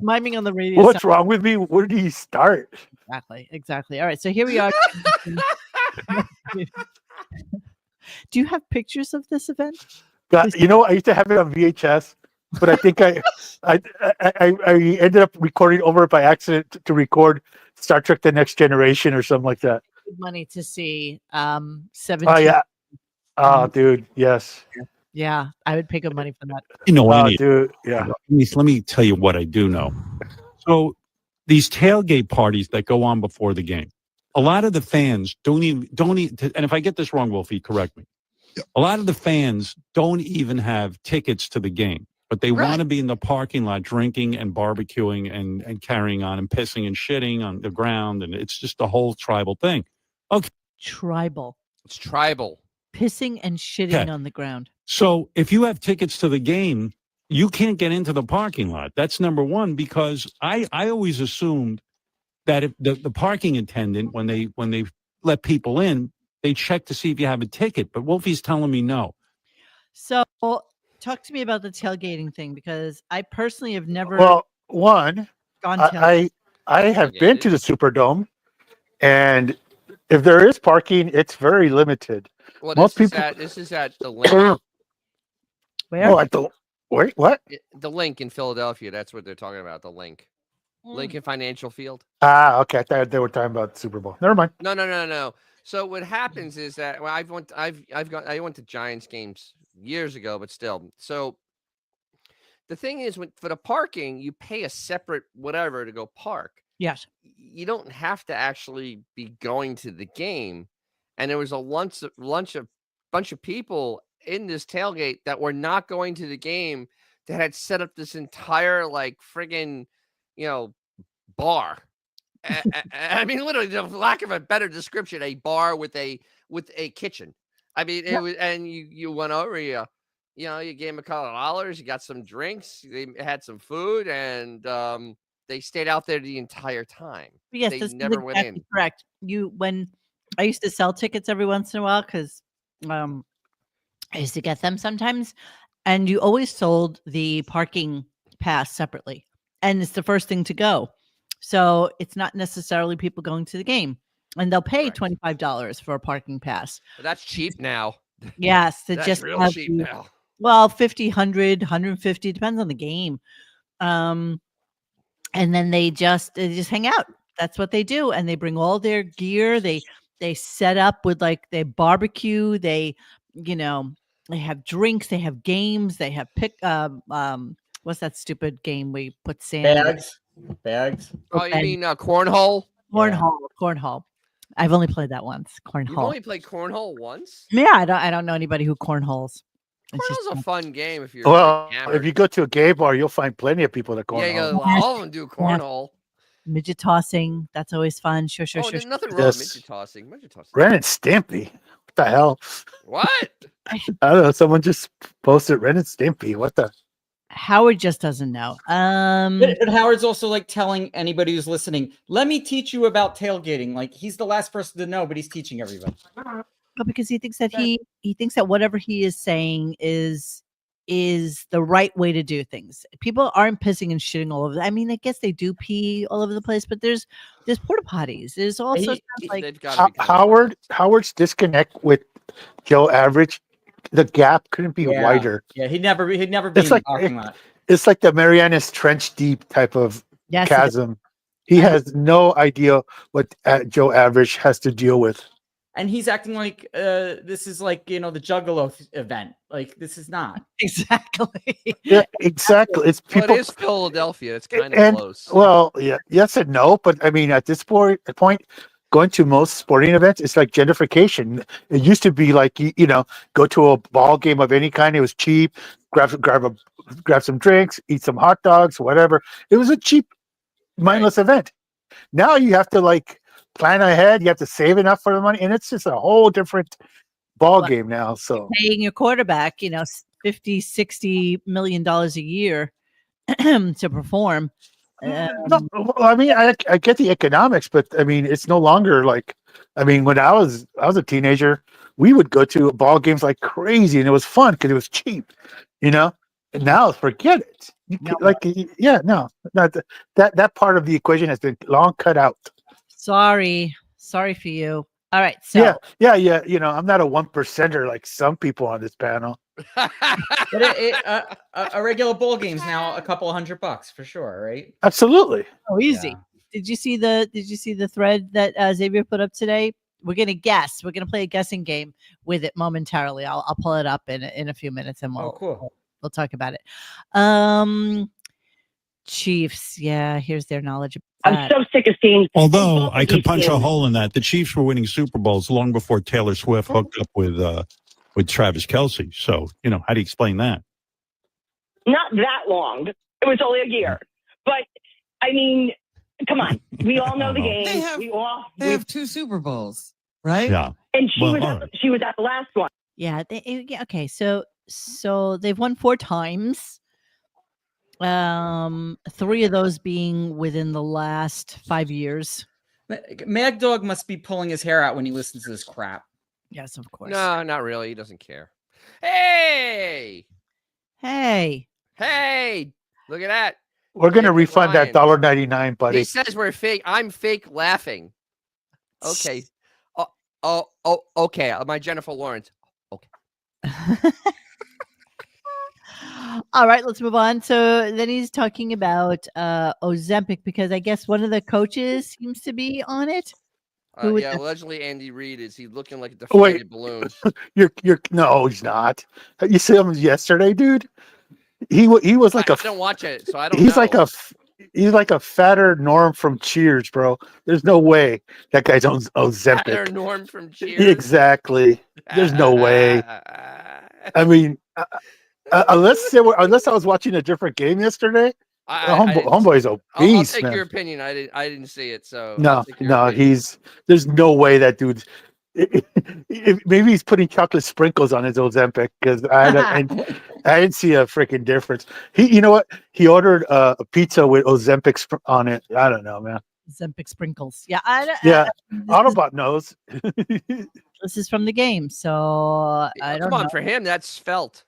miming on the radio. What's wrong with me? Where do you start? Exactly. All right, so here we are. Do you have pictures of this event? God, I used to have it on VHS, but I think I ended up recording over it by accident to record Star Trek: The Next Generation or something like that. Money to see 17. Oh yeah. Oh, dude, yes. Yeah, I would pay good money for that. You know what? Dude, yeah. Let me tell you what I do know. So these tailgate parties that go on before the game, a lot of the fans don't even, and if I get this wrong, Wolfie, correct me. A lot of the fans don't even have tickets to the game, but they want to be in the parking lot drinking and barbecuing and carrying on and pissing and shitting on the ground. And it's just a whole tribal thing. Okay. Tribal. It's tribal. Pissing and shitting on the ground. So if you have tickets to the game, you can't get into the parking lot. That's number one, because I always assumed that if the parking attendant, when they let people in, they check to see if you have a ticket. But Wolfie's telling me no. So talk to me about the tailgating thing, because I personally have never. Well, one, gone I have been to the Superdome, and if there is parking, it's very limited. Well, Most this people. is at the link. Where? Oh, at the wait, what? The link in Philadelphia. That's what they're talking about. The link. Lincoln Financial Field. Ah, okay. I thought they were talking about the Super Bowl. Never mind. No. So what happens is that I went to Giants games years ago, but still. So the thing is, for the parking, you pay a separate whatever to go park. Yes. You don't have to actually be going to the game. And there was a bunch of people in this tailgate that were not going to the game that had set up this entire friggin', bar. I mean, literally, the lack of a better description, a bar with a kitchen. I mean, it was, and you went over, you gave them a couple of dollars, you got some drinks, they had some food, and they stayed out there the entire time. But yes, they this never is went exactly in. correct. When I used to sell tickets every once in a while, because I used to get them sometimes, and you always sold the parking pass separately, and it's the first thing to go. So it's not necessarily people going to the game, and they'll pay $25 for a parking pass. But that's cheap now. Yes, to That's just real have cheap you, now. well, 50, 100, 150, depends on the game. And then they just hang out. That's what they do, and they bring all their gear. They set up with they barbecue. They they have drinks. They have games. They have what's that stupid game we put sand bags. Oh, you mean cornhole? Cornhole. I've only played that once. Cornhole. You've only played cornhole once? Yeah, I don't know anybody who cornholes. Cornhole's a fun game if you're if you go to a gay bar, you'll find plenty of people that cornhole. all of them do cornhole. Midget tossing, that's always fun. Sure. There's nothing wrong with midget tossing. Ren and Stimpy. What the hell? What? I don't know. Someone just posted Ren and Stimpy. What the? Howard just doesn't know. But Howard's also telling anybody who's listening, let me teach you about tailgating. He's the last person to know, but he's teaching everybody. Well, because he thinks that he thinks that whatever he is saying is the right way to do things. People aren't pissing and shitting all over. I mean, I guess they do pee all over the place, but there's porta potties. There's also Howard's disconnect with Joe Average. The gap couldn't be wider. Yeah, he'd never be in the parking lot. It's like the Marianas Trench Deep type of chasm. He has no idea what Joe Average has to deal with. And he's acting like this is the Juggalo event. This is not. Exactly. Yeah, exactly. It's people. Well, it is Philadelphia. It's kind of close. Well, yeah, yes and no. But I mean, at this point, going to most sporting events, it's like gentrification. It used to be go to a ball game of any kind. It was cheap. Grab some drinks, eat some hot dogs, whatever. It was a cheap, mindless event. Now you have to plan ahead. You have to save enough for the money, and it's just a whole different ball game now. So paying your quarterback, $50, $60 million a year to perform. No, I mean, I get the economics, but I mean, it's no longer when I was a teenager, we would go to ball games like crazy, and it was fun because it was cheap, And now, forget it. That part of the equation has been long cut out. Sorry for you. All right, so yeah. I'm not a 1%er like some people on this panel. But a regular bowl game's now a couple $100 for sure, right? Absolutely. Oh, easy. Yeah. Did you see the thread that Xavier put up today we're gonna guess. We're gonna play a guessing game with it momentarily. I'll pull it up in a few minutes and we'll talk about it. Chiefs, yeah, here's their knowledge of that. I'm so sick of seeing. Although I could punch a hole in that, the Chiefs were winning Super Bowls long before Taylor Swift hooked up with Travis Kelce. So, how do you explain that? Not that long. It was only a year. But, I mean, come on. We all know the game. They have 2 Super Bowls, right? Yeah. And she was at the last one. Yeah. Okay. So they've won 4 times. 3 of those being within the last 5 years. Mad Dog must be pulling his hair out when he listens to this crap. Yes, of course. No, not really. He doesn't care. Hey! Look at that. We're gonna refund Ryan. that $1.99, buddy. He says we're fake. I'm fake laughing. Okay. Okay. My Jennifer Lawrence. Okay. All right, let's move on. So then he's talking about Ozempic because I guess one of the coaches seems to be on it. Yeah, allegedly Andy Reid is he looking like a deflated balloon. No, he's not. You see him yesterday, dude? He was like I don't watch it, so I don't he's know. He's like a fatter Norm from Cheers, bro. There's no way that guy's on Ozempic. Fatter Norm from Cheers. Exactly. There's no way. I mean, unless I was watching a different game yesterday. Homeboy's obese. I'll take man. your opinion. I didn't see it, so No, there's no way that dude. Maybe he's putting chocolate sprinkles on his Ozempic because I didn't see a freaking difference. You know what? He ordered a pizza with Ozempic on it. I don't know, man. Ozempic sprinkles. Yeah, Autobot knows. This is from the game, so I don't know. Come on, for him, that's svelte.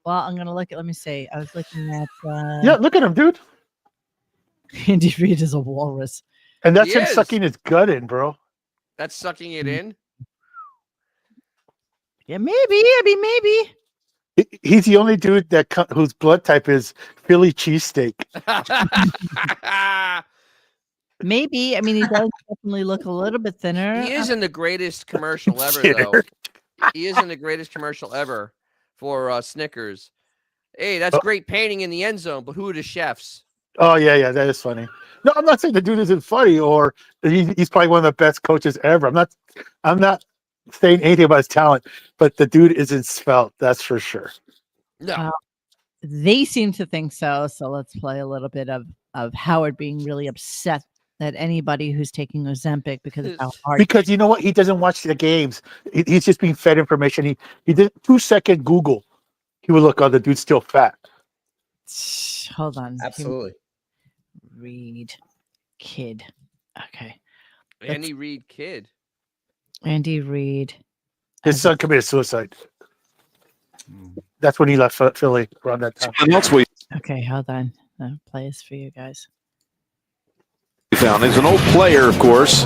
Well, I'm gonna look at. Let me see. I was looking at. Yeah, look at him, dude. Andy Reid is a walrus, and that's him sucking his gut in, bro. That's sucking it in. Yeah, maybe. I mean, maybe. He's the only dude whose blood type is Philly cheesesteak. Maybe. I mean, he does definitely look a little bit thinner. He is in the greatest commercial ever, though. He is in the greatest commercial ever for Snickers. Hey, that's great painting in the end zone, but who are the chefs? Oh, yeah, that is funny. No, I'm not saying the dude isn't funny or he's probably one of the best coaches ever. I'm not saying anything about his talent, but the dude isn't svelte, that's for sure. No. They seem to think so. So let's play a little bit of Howard being really upset at anybody who's taking Ozempic because of how hard. Because you know what? He doesn't watch the games. He's just being fed information. He did 2-second Google. He would look, oh, the dude's still fat. Hold on. Absolutely. Reid kid. Okay. Andy Reid kid. Andy Reid. His son committed suicide. That's when he left Philly around that time. And that's what Okay, hold on. I'll play this for you guys. he found. He's an old player, of course.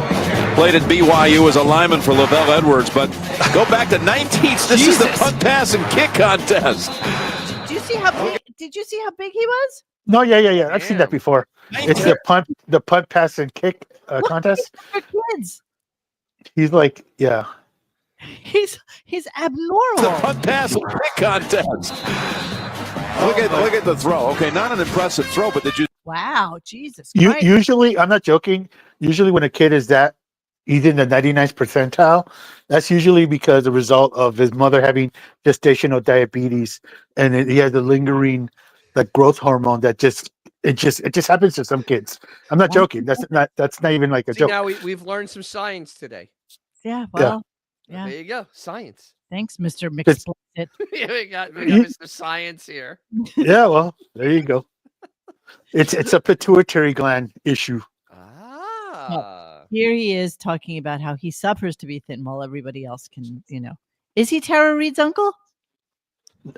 Played at BYU as a lineman for Lavelle Edwards, but go back to 19th. This is the punt, pass, and kick contest. Did you see how big he was? No, yeah. I've seen that before. It's the punt, pass, and kick contest. For kids. He's like, yeah. He's abnormal. The punt, pass, and kick contest. Look at the throw. Okay, not an impressive throw, but did you? Wow, Jesus Christ. Usually, I'm not joking. Usually, when a kid is he's in the 99th percentile. That's usually because the result of his mother having gestational diabetes, and he has the lingering growth hormone that just happens to some kids. I'm not joking. That's not even like a joke. Now we've learned some science today. Yeah. Well. Yeah. There you go. Science. Thanks, Mr. McSplit. we got Mr. Science here. Yeah. Well, there you go. It's a pituitary gland issue. Here he is talking about how he suffers to be thin while everybody else can, Is he Tara Reid's uncle?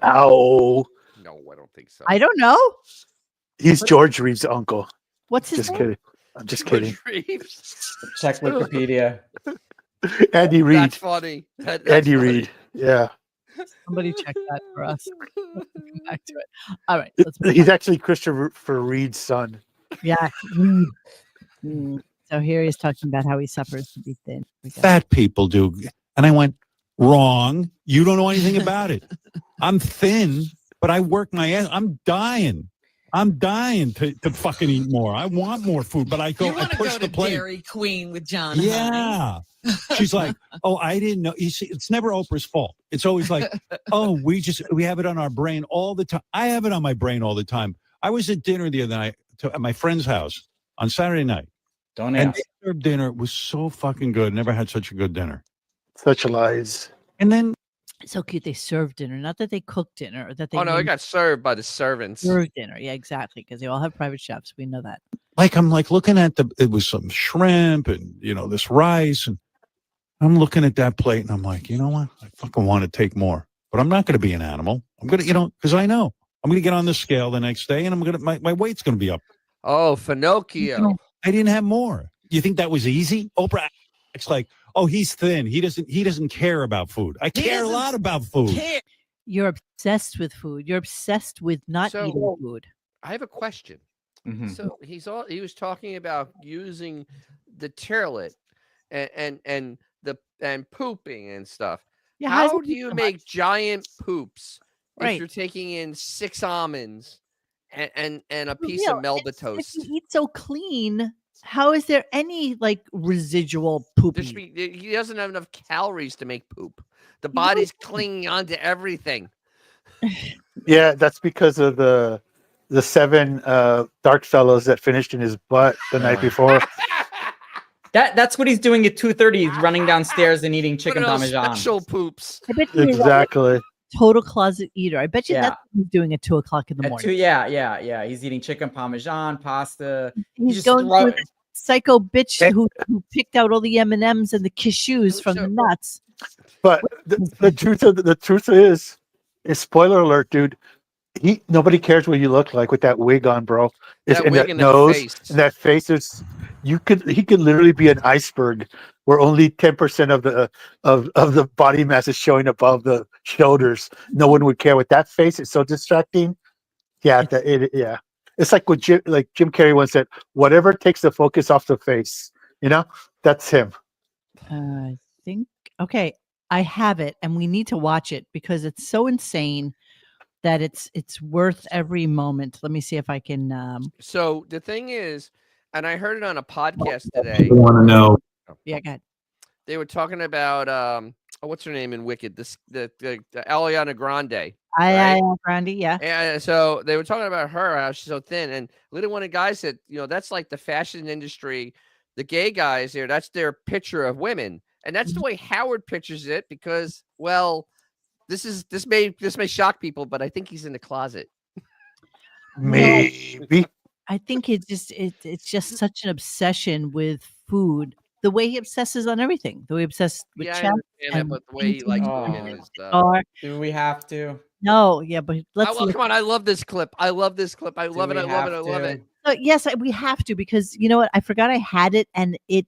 No, I don't think so. I don't know. He's George Reed's uncle. What's his name? Kidding. I'm just kidding. Check Wikipedia. Andy Reid. That's funny. Andy Reid. Yeah. Somebody check that for us. We'll come back to it. All right. He's actually Christopher Reed's son. Yeah. So here he's talking about how he suffers to be thin. Fat people do. And I went, wrong. You don't know anything about it. I'm thin, but I work my ass. I'm dying. To fucking eat more. I want more food, but I push the plate. Dairy Queen with John. Yeah. She's like, oh, I didn't know. You see, it's never Oprah's fault. It's always like, oh, we have it on our brain all the time. I have it on my brain all the time. I was at dinner the other night at my friend's house on Saturday night. Don't and ask. their dinner was so fucking good. Never had such a good dinner. Such lies. And then so cute. They served dinner, not that they cooked dinner. Or that they it got served by the servants. Served dinner, yeah, exactly, because they all have private chefs. We know that. I'm looking at it was some shrimp and this rice, and I'm looking at that plate and I'm like, you know what? I fucking want to take more, but I'm not going to be an animal. I'm gonna, because I know I'm going to get on the scale the next day and I'm gonna my weight's going to be up. Oh, Finocchio! I didn't have more. You think that was easy? Oprah, it's like, oh, he's thin. He doesn't care about food. I care a lot about food. You're obsessed with food. You're obsessed with not eating food. I have a question. Mm-hmm. So he was talking about using the toilet and pooping and stuff. Yeah, how do you make giant poops Right. if you're taking in 6 almonds and a piece of Melba toast? If you eat so clean, how is there any residual poop? He doesn't have enough calories to make poop. The body's clinging onto everything. Yeah, that's because of the 7 dark fellows that finished in his butt the night before. That's what he's doing at 2:30. He's running downstairs and eating chicken parmesan. Special poops. I bet he's Exactly. total closet eater. I bet you Yeah. that's what he's doing at 2:00 in the At morning. 2, yeah. He's eating chicken parmesan, pasta. He's going through that psycho bitch who picked out all the M&Ms and the cashews from the nuts. But the truth is spoiler alert, dude. Nobody cares what you look like with that wig on, bro. It's That in wig that and that nose face. and that face is. He could literally be an iceberg where only 10% of the body mass is showing above the shoulders. No one would care. With that face, it's so distracting. Yeah, it's like what Jim Carrey once said. Whatever takes the focus off the face, that's him. I think okay. I have it, and we need to watch it because it's so insane that it's worth every moment. Let me see if I can. So the thing is, and I heard it on a podcast today. I want to know. Yeah, go ahead. They were talking about what's her name in Wicked? The Ariana Grande. Ariana Grande, yeah. And so they were talking about her, how she's so thin. And literally one of the guys said, that's like the fashion industry, the gay guys there, that's their picture of women. And that's the way Howard pictures it because, well, this may shock people, but I think he's in the closet. Maybe. I think it's just such an obsession with food. The way he obsesses on everything. The way he obsesses with Yeah, I chef understand that, but the way he likes doing it is Do we have to? No, yeah, but let's come on. I love this clip. I love it. I love it. Yes, we have to because you know what? I forgot I had it, and it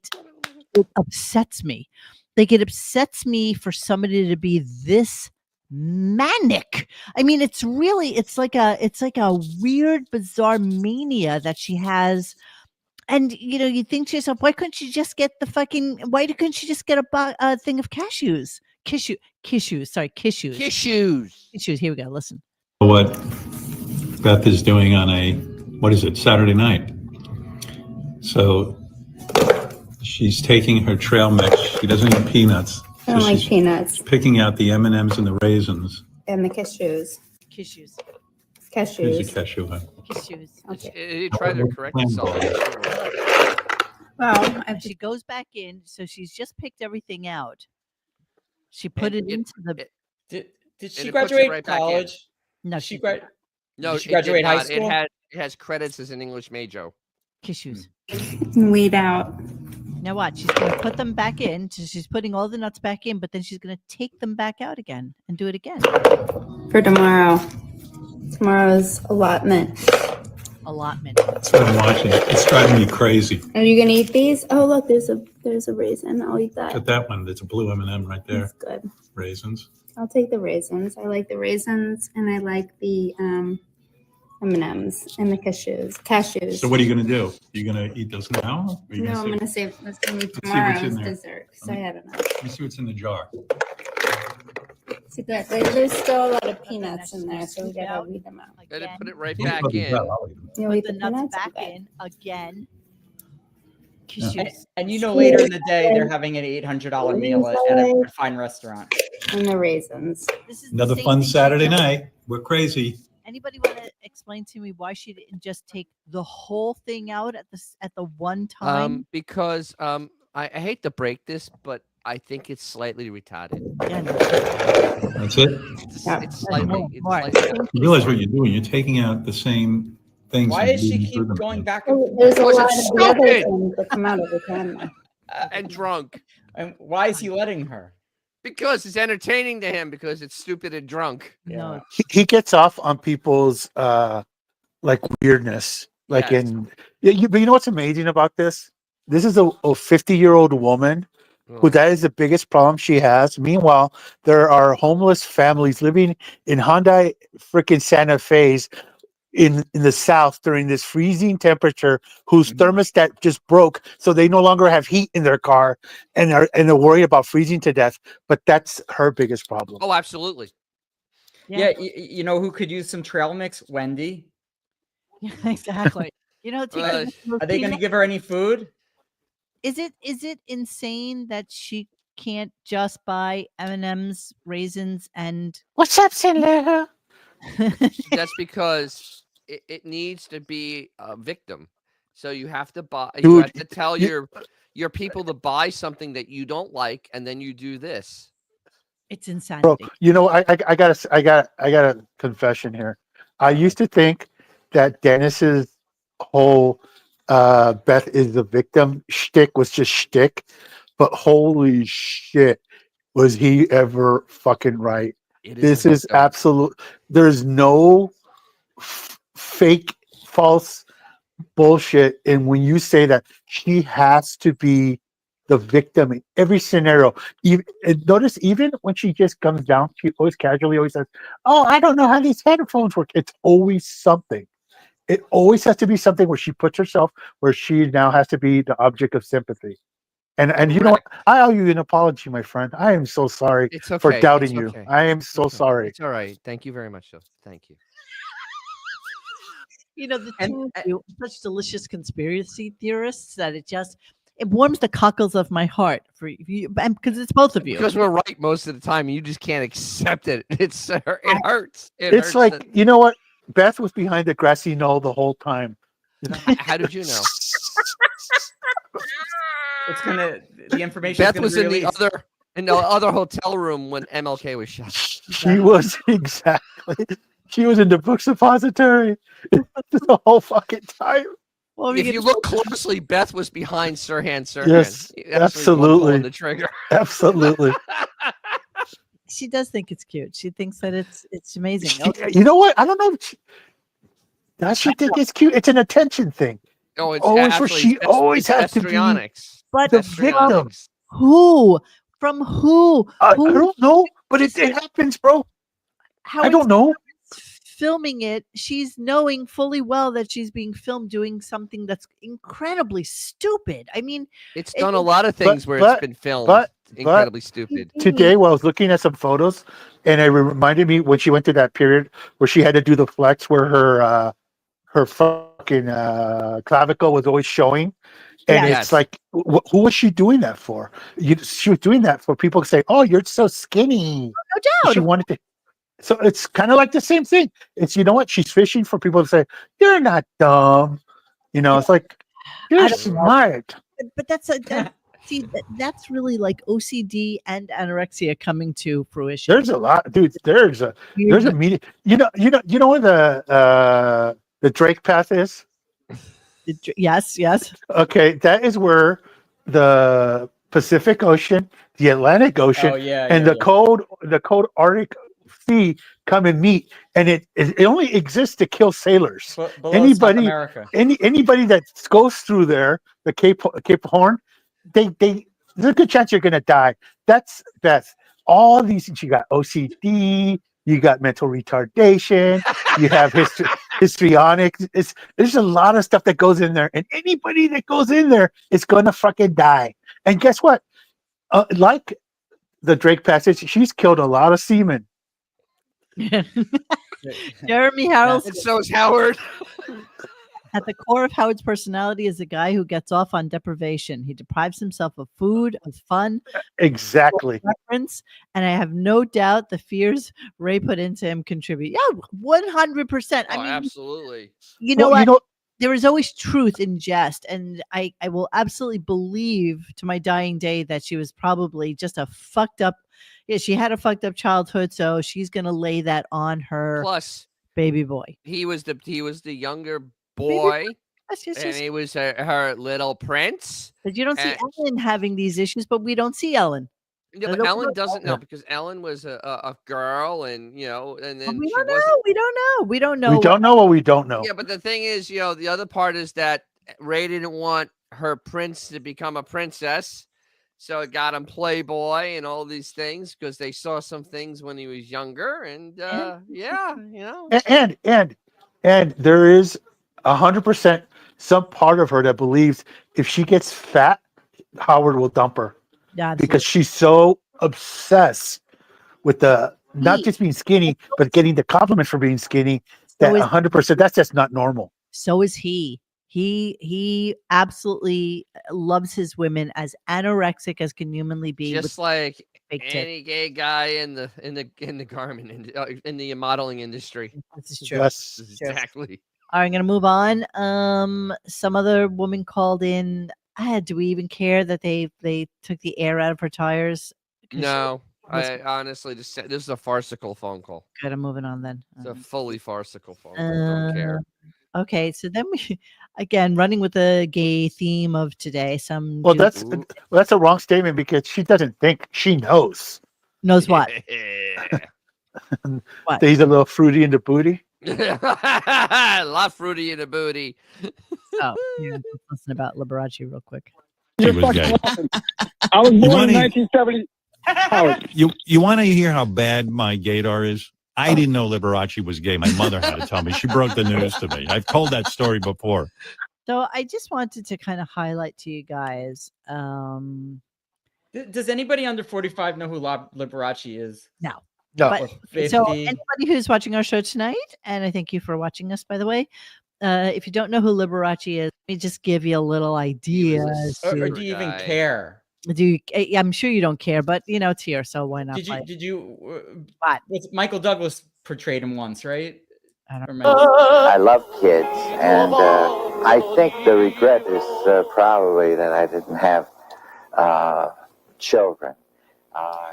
upsets me. Like it upsets me for somebody to be this manic. I mean, it's like a weird, bizarre mania that she has. And you think to yourself, why couldn't she just get a thing of cashews? Cashews. Here we go. Listen. What Beth is doing on Saturday night. So she's taking her trail mix. She doesn't eat peanuts. I don't like peanuts. Picking out the M&Ms and the raisins. And the cashews. Who's Cashews. a cashew? Cashews. Okay. He tried to correct himself. Well, she goes back in, so she's just picked everything out. She put it into the. Did she it puts it graduate right back in. college? No, Did she No, did she it graduate did high not. school? It has credits as an English major. Cashews. Weed out. Now what? She's going to put them back in. So she's putting all the nuts back in, but then she's going to take them back out again and do it again. For tomorrow. Tomorrow's allotment. That's what I'm watching. It's driving me crazy. Are you gonna eat these? Oh look, there's a raisin. I'll eat that. Look at that one. There's a blue M&M right there. That's good. Raisins. I'll take the raisins. I like the raisins and I like the M&Ms and the cashews. So what are you going to do? You going to eat those now? Or are you No, gonna I'm save- going to save this for see what's tomorrow's in there. dessert. So I had enough. Let me see what's in the jar. See, there's still a lot of peanuts in there, so we gotta weed them out. Let it put it right Yeah, back put it in. back, I'll eat them. You Put eat the the nuts peanuts? back Okay. in again. And you know, later in the day, they're having an $800 meal at a fine restaurant. And the raisins. This is Another the same fun thing she Saturday told- night. We're crazy. Anybody want to explain to me why she didn't just take the whole thing out at the one time? Because I hate to break this, but I think it's slightly retarded. That's it. It's slightly. It's More. slightly You realize what you're doing? You're taking out the same things. Why and does she leaving keep through them. going back and forth? There's a Because lot of it's the other stupid. things that come out every time. and drunk. And why is he letting her? Because it's entertaining to him. Because it's stupid and drunk. No. He gets off on people's like weirdness. Like Yes. but you know what's amazing about this? This is a 50-year-old woman who that is the biggest problem she has. Meanwhile, there are homeless families living in Hyundai freaking Santa Fe's in the South during this freezing temperature, whose thermostat just broke, so they no longer have heat in their car, and they're worried about freezing to death. But that's her biggest problem. Oh, absolutely. Yeah, you know who could use some trail mix? Wendy. Yeah, exactly. You know, Are they going to give her any food? Is it insane that she can't just buy M&Ms, raisins, and what's up, Cinderella? That's because it needs to be a victim. So you have to buy. You Dude, have to tell your people to buy something that you don't like, and then you do this. It's insanity. Bro, you know, I got a confession here. I used to think that Dennis's whole Beth is the victim shtick was just shtick, but holy shit, was he ever fucking right? This is absolute. There's no fake, false bullshit. And when you say that, she has to be the victim in every scenario. Even notice, even when she just comes down, she always casually says, "Oh, I don't know how these headphones work." It's always something. It always has to be something where she puts herself where she now has to be the object of sympathy. And you know what? I owe you an apology, my friend. I am so sorry It's okay. for doubting It's you. okay. I am so sorry. It's all right. Thank you very much, though. Thank you. You know, the two of you are such delicious conspiracy theorists that it warms the cockles of my heart for you, because it's both of you. Because we're right most of the time, and you just can't accept it. It hurts. It It's hurts like, that- you know what? Beth was behind the grassy knoll the whole time. How did you know? It's the information. Beth was in the other hotel room when MLK was shot. She was exactly. She was in the book suppository the whole fucking time. Well, if you look closely, Beth was behind Sirhan Sirhan. Yes, He actually was absolutely. pulling the trigger. Absolutely. She does think it's cute. She thinks that it's amazing. Okay. You know what? I don't know. Does she think it's cute? It's an attention thing. Oh, it's always where actually she it's always has to be histrionics. But the victim. Who? From who? I don't know, but it happens, bro. How I don't know. Filming it, she's knowing fully well that she's being filmed doing something that's incredibly stupid. I mean, It's done a lot of things where it's been filmed incredibly stupid. Today, while I was looking at some photos, and it reminded me when she went through that period where she had to do the flex, where her fucking clavicle was always showing, and it's like, who was she doing that for? She was doing that for people to say, "Oh, you're so skinny." No doubt. She wanted to. So it's kind of like the same thing. It's, you know what? She's fishing for people to say, "You're not dumb." You know, it's like, you're smart. But see, that's really like OCD and anorexia coming to fruition. There's a lot, dude. There's a media. You know where the Drake path is? Yes. Okay, that is where the Pacific Ocean, the Atlantic Ocean, and the cold Arctic Sea come and meet, and it only exists to kill sailors. Anybody that goes through there, the Cape Horn, there's a good chance you're gonna die. That's all these things. You got OCD, you got mental retardation, you have history. histrionic. There's a lot of stuff that goes in there, and anybody that goes in there is gonna fucking die. And guess what? Like the Drake passage, she's killed a lot of seamen. Jeremy Harrelson. And so is Howard. At the core of Howard's personality is a guy who gets off on deprivation. He deprives himself of food, of fun, Exactly. preference, and I have no doubt the fears Ray put into him contribute. Yeah, 100%. I mean, Absolutely. you know Well, what? There is always truth in jest, and I will absolutely believe to my dying day that she was probably just a fucked up. Yeah, she had a fucked up childhood, so she's gonna lay that on her Plus, baby boy. he was the younger boy, Yes, yes, and yes. he was her little prince. But you don't see and- Ellen having these issues, but we don't see Ellen. Yeah, So but the- Ellen doesn't know because Ellen was a girl, and and then we she don't wasn't. know. We don't know. We don't know. We don't know what we don't know. Yeah, but the thing is, the other part is that Ray didn't want her prince to become a princess, so it got him Playboy and all these things because they saw some things when he was younger, and yeah, And there is 100% some part of her that believes if she gets fat, Howard will dump her. Yeah, because she's so obsessed with not just being skinny, but getting the compliment for being skinny. That 100%, that's just not normal. So is he. He absolutely loves his women as anorexic as can humanly be. just like fake tits. any gay guy in the garment in the modeling industry. This is true. Yes. This is true. Exactly. All right, I'm gonna move on. Some other woman called in. Do we even care that they took the air out of her tires? 'Cause No, was- I honestly just said this is a farcical phone call. Good, I'm moving on then. It's a fully farcical phone call. Don't care. Okay, so then we again running with the gay theme of today. Some Well, Jew- that's a wrong statement because she doesn't think she knows. knows what. That he's a little fruity in the booty. La fruity in the booty. Oh, yeah, let's listen about Liberace real quick. You're was fucking gay. awesome. I was born in wanna- 1970. Howard. You want to hear how bad my gaydar is? I didn't know Liberace was gay. My mother had to tell me. She broke the news to me. I've told that story before. So I just wanted to kind of highlight to you guys. Does anybody under 45 know who Liberace is? No. No. But, Or so 50? anybody who's watching our show tonight, and I thank you for watching us, by the way. If you don't know who Liberace is, let me just give you a little idea. as Or to- do you even care? Do you, I'm sure you don't care, but it's here, so why not? Did you? What? Michael Douglas portrayed him once, right? I don't I love kids, and I think the regret is probably that I didn't have children.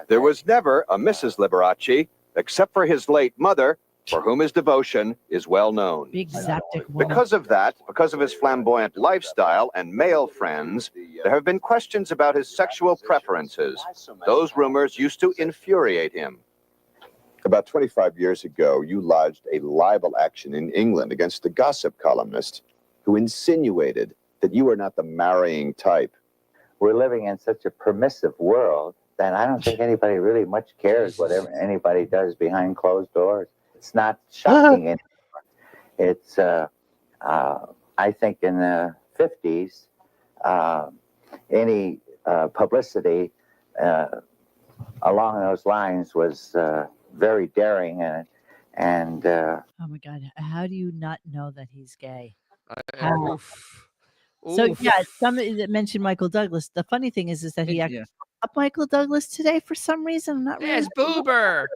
There was never a Mrs. Liberace, except for his late mother, for whom his devotion is well known. Big Zaptic woman. Because of that, because of his flamboyant lifestyle and male friends, there have been questions about his sexual preferences. Those rumors used to infuriate him. About 25 years ago, you lodged a libel action in England against a gossip columnist who insinuated that you were not the marrying type. We're living in such a permissive world that I don't think anybody really much cares whatever anybody does behind closed doors. It's not shocking anymore. It's, I think in the 50s, any publicity along those lines was very daring and Oh my God, how do you not know that he's gay? How? Oof. So Oof. yeah, somebody that mentioned Michael Douglas. The funny thing is that he actually up Michael Douglas today for some reason. I'm not really. Yes, Boober.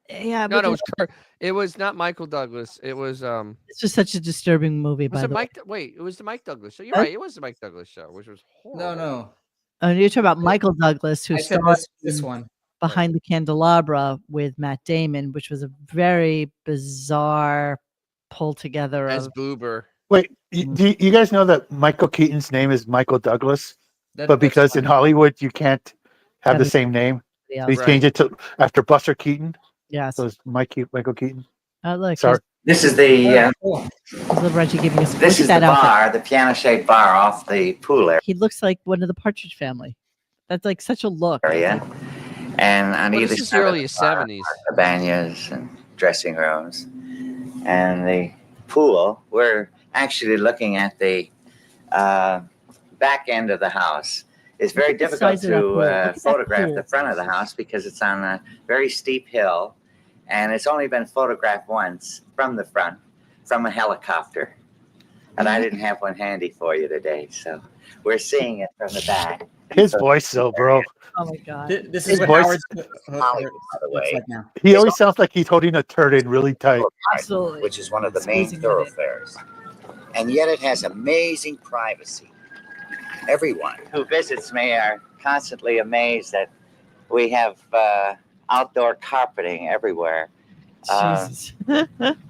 Yeah, No, but it was Kurt. It was not Michael Douglas. It was This was such a disturbing movie. Was By it the way. Mike? Wait, it was the Mike Douglas show. You're Huh? right. It was the Mike Douglas show, which was horrible. No. Oh, you're talking about Michael Douglas, who I said starred this in one. Behind the Candelabra with Matt Damon, which was a very bizarre pull together As of. Boober. Wait, do you guys know that Michael Keaton's name is Michael Douglas? That- but that's because in funny. Hollywood you can't have Have the it- same name, Yeah. so he changed it to after Buster Keaton. Yes. So it's Michael Keaton. Oh, look. Sorry. this is the Here's Liberace giving us. this look is at that the outfit. bar, the piano-shaped bar off the pool He looks like one of the Partridge Family. That's like such a look. area, and on Well, either this is the side of early the bar 70s. are the banyas and dressing rooms. And the pool, we're actually looking at the back end of the house. It's very difficult to photograph the front of the house because it's on a very steep hill, and it's only been photographed once from the front, from a helicopter. And I didn't have one handy for you today, so we're seeing it from the back. His voice, though, bro. Oh my god. This His is what voice- Howard's By the looks way, like now. He always sounds like he's holding a turd in really tight. Absolutely. which is one of the Squeezing main it. thoroughfares. And yet it has amazing privacy. Everyone who visits me are constantly amazed that we have outdoor carpeting everywhere. Jesus. We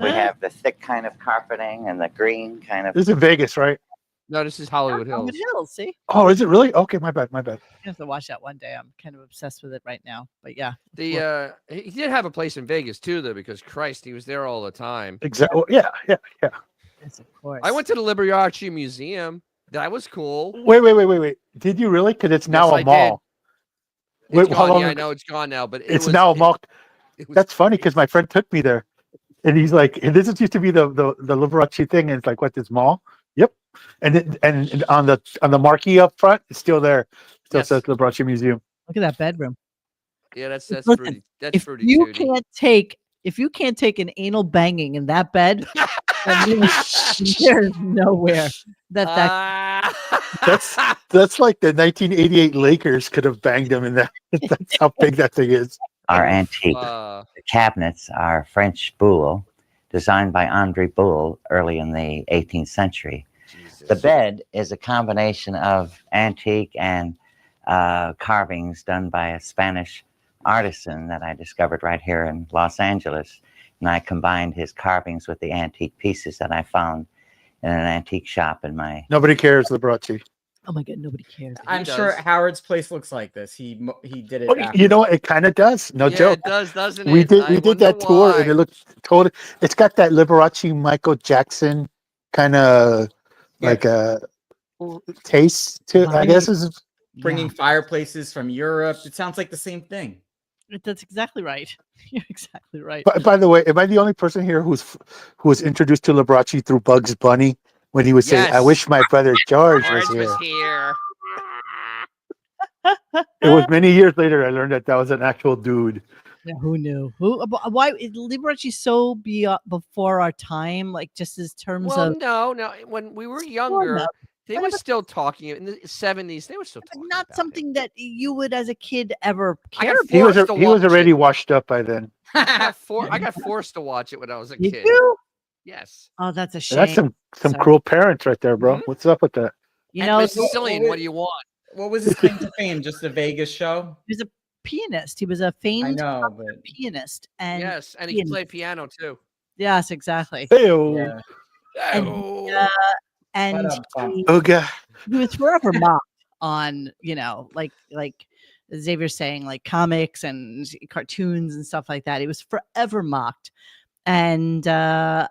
have the thick kind of carpeting and the green kind of. This is in Vegas, right? No, this is Hollywood Hills. Hollywood Hills, see? Oh, is it really? Okay, my bad, my bad. You have to watch that one day. I'm kind of obsessed with it right now. But yeah. The he did have a place in Vegas too, though, because Christ, he was there all the time. Exactly. Yeah. Yes, of course. I went to the Liberace Museum. That was cool. Wait. Did you really? Because it's now Yes, a I mall. did. It's Wait, how gone. long Yeah, I ago- know it's gone now, but It's now a mall. That's funny because my friend took me there, and he's like, and "This used to be the Liberace thing." And it's like, "What, this mall?" Yep. And on the marquee up front, it's still there. Still says Liberace Museum. Look at that bedroom. Yeah, that's Listen, fruity. That's if fruity. you Judy. can't take an anal banging in that bed, then there's nowhere that That's like the 1988 Lakers could have banged him in that. That's how big that thing is. Are antique. The cabinets are French Boule, designed by André Boule early in the 18th century. The bed is a combination of antique and carvings done by a Spanish artisan that I discovered right here in Los Angeles. And I combined his carvings with the antique pieces that I found in an antique shop in my... Nobody cares, Liberace. Oh my god, nobody cares. I'm sure Howard's place looks like this. He did it. Oh, after. you know what? It kind of does. No Yeah, joke. it does, doesn't We it? did. I We did wonder that tour, and why. it looked totally. It's got that Liberace, Michael Jackson kind of like a taste to it. I guess is bringing fireplaces from Europe. It sounds like the same thing. That's exactly right. You're exactly right. By the way, am I the only person here who was introduced to Liberace through Bugs Bunny when he was saying, "I Yes. wish my brother George was George here"? was here. It was many years later I learned that was an actual dude. Yeah, who knew? Why is Liberace so before our time? Like just as terms Well, of no. When we were younger, enough. they But were if it- still talking in the 70s. They were still talking. not something that you would, as a kid, ever I care got about. He was forced to he was watch already it. washed up by then. I got forced to watch it when I was a You kid. do? Yes. Oh, that's a shame. That's some Sorry. cruel parents right there, bro. What's up with that? You And know, Miss Sicilian, what do you want? What was his claim to fame? Just a Vegas show? he was a pianist. He was a famed know, popular but- pianist, and Yes, and he can play piano too. Yes, exactly. Hey-o. And he, Oh god. he was forever mocked on, like Xavier saying, like comics and cartoons and stuff like that. He was forever mocked. And yeah,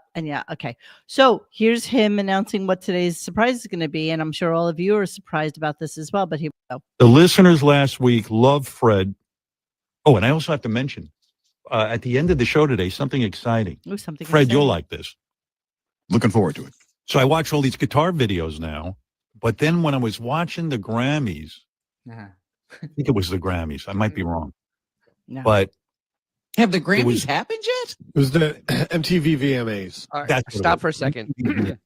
okay. So here's him announcing what today's surprise is going to be, and I'm sure all of you are surprised about this as well. But here we go. The listeners last week love Fred. Oh, and I also have to mention at the end of the show today, something exciting. Ooh, something Fred, you'll exciting. like this. Looking forward to it. So I watch all these guitar videos now, but then when I was watching the Grammys, I think it was the Grammys. I might be wrong. No. But Have the It Grammys was- happened yet? It was the MTV VMAs. All right, That's what it stop was. for a second. The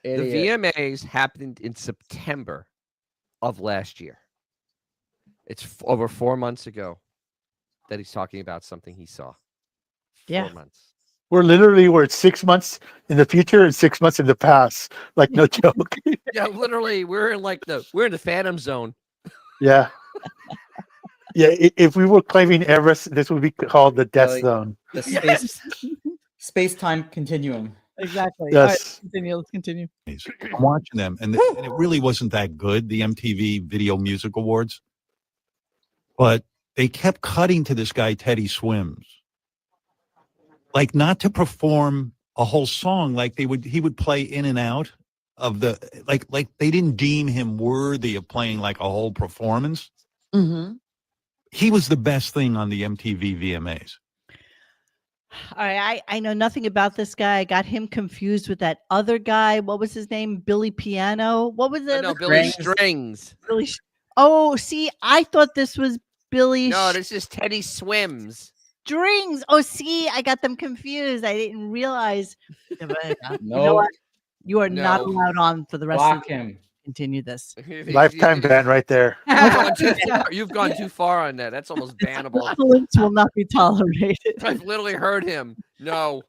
VMAs happened in September of last year. It's over 4 months ago that he's talking about something he saw. 4 months. We're 6 months in the future and 6 months in the past. Like no joke. Yeah, literally, we're in the Phantom Zone. Yeah. Yeah, if we were claiming Everest, this would be called the death Like, zone. The space-time continuum. Exactly. Yes. All right, continue. Let's continue. I'm watching them, and it really wasn't that good, the MTV Video Music Awards. But they kept cutting to this guy, Teddy Swims. Like, not to perform a whole song, like he would play in and out of the, like they didn't deem him worthy of playing like a whole performance. Mm-hmm. He was the best thing on the MTV VMAs. All right, I know nothing about this guy. I got him confused with that other guy. What was his name? Billy Piano. What was it? No, Billy Strings. Billy. Oh, see, I thought this was Billy. No, this is Teddy Swims. Strings. Oh, see, I got them confused. I didn't realize. You know No. what? You are not No. allowed on for the rest Block of the him. Continue this. Lifetime ban right there. You've gone too far on that. That's almost bannable. Violence will not be tolerated. I've literally heard him. No.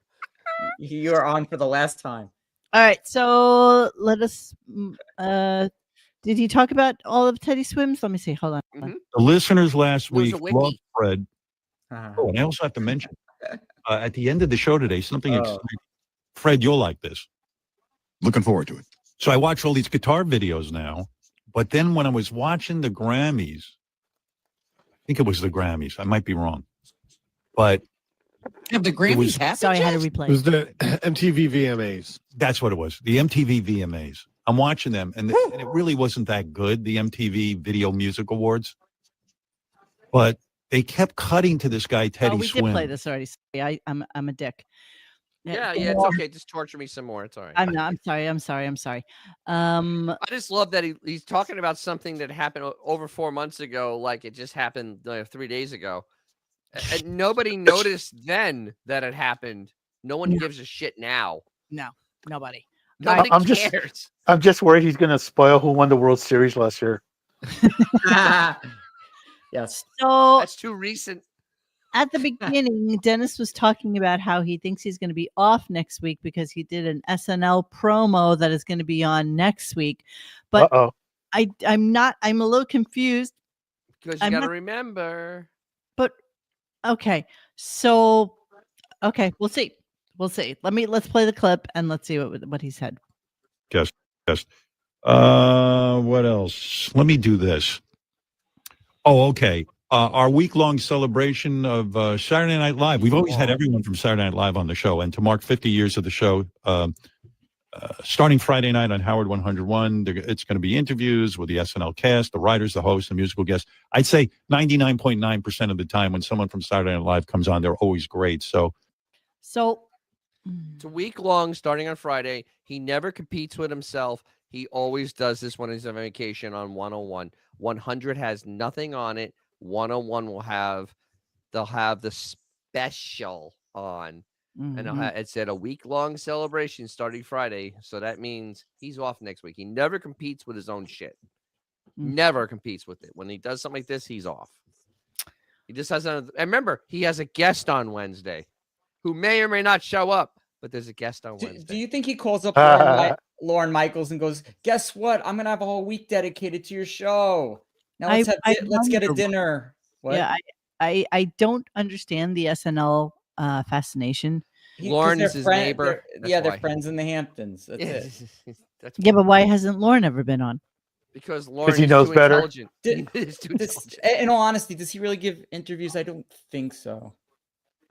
You're on for the last time. All right, so let us. Did he talk about all of Teddy Swims? Let me see. Hold on. The listeners last There's a week wiki. loved Fred. Oh, and I also have to mention at the end of the show today, something exciting. Fred, you'll like this. Looking forward to it. So I watch all these guitar videos now, but then when I was watching the Grammys, I think it was the Grammys. I might be wrong, but Have the Grammys happened? Sorry, I had to It replay. was the MTV VMAs. that's what it was. The MTV VMAs. I'm watching them, and it really wasn't that good. The MTV Video Music Awards, but they kept cutting to this guy Teddy Oh, we Swim. did play this already. Sorry, I'm a dick. Yeah, it's okay. Just torture me some more. It's all right. I'm not. I'm sorry. I just love that he's talking about something that happened over 4 months ago, like it just happened 3 days ago. And nobody noticed then that it happened. No one gives a shit now. No, nobody. Nobody I'm cares. just worried he's gonna spoil who won the World Series last year. Yes. So That's too recent. at the beginning, Dennis was talking about how he thinks he's going to be off next week because he did an SNL promo that is going to be on next week. But I'm not. I'm a little confused. Because you I'm got to not- remember. But okay, so okay, we'll see. Let's play the clip and let's see what he said. Yes. What else? Let me do this. Oh, okay. Our week-long celebration of Saturday Night Live. We've always had everyone from Saturday Night Live on the show, and to mark 50 years of the show, starting Friday night on Howard 101, it's going to be interviews with the SNL cast, the writers, the hosts, the musical guests. I'd say 99.9% of the time when someone from Saturday Night Live comes on, they're always great. So it's a week long, starting on Friday. He never competes with himself. He always does this when he's on vacation on 101. 100 has nothing on it. 101 they'll have the special on. And it's at a week-long celebration starting Friday. So that means he's off next week. He never competes with his own shit. Never competes with it. When he does something like this, he's off. He just has another. And remember, he has a guest on Wednesday who may or may not show up, but there's a guest on Wednesday. Do you think he calls up Lauren Michaels and goes, "Guess what? I'm gonna have a whole week dedicated to your show. Now let's get a dinner." What? Yeah, I don't understand the SNL fascination. Lauren is his neighbor. They're friends in the Hamptons. That's it. Yeah, but why hasn't Lauren ever been on? Because Lauren he knows too better. intelligent. He's too intelligent. In all honesty, does he really give interviews? I don't think so.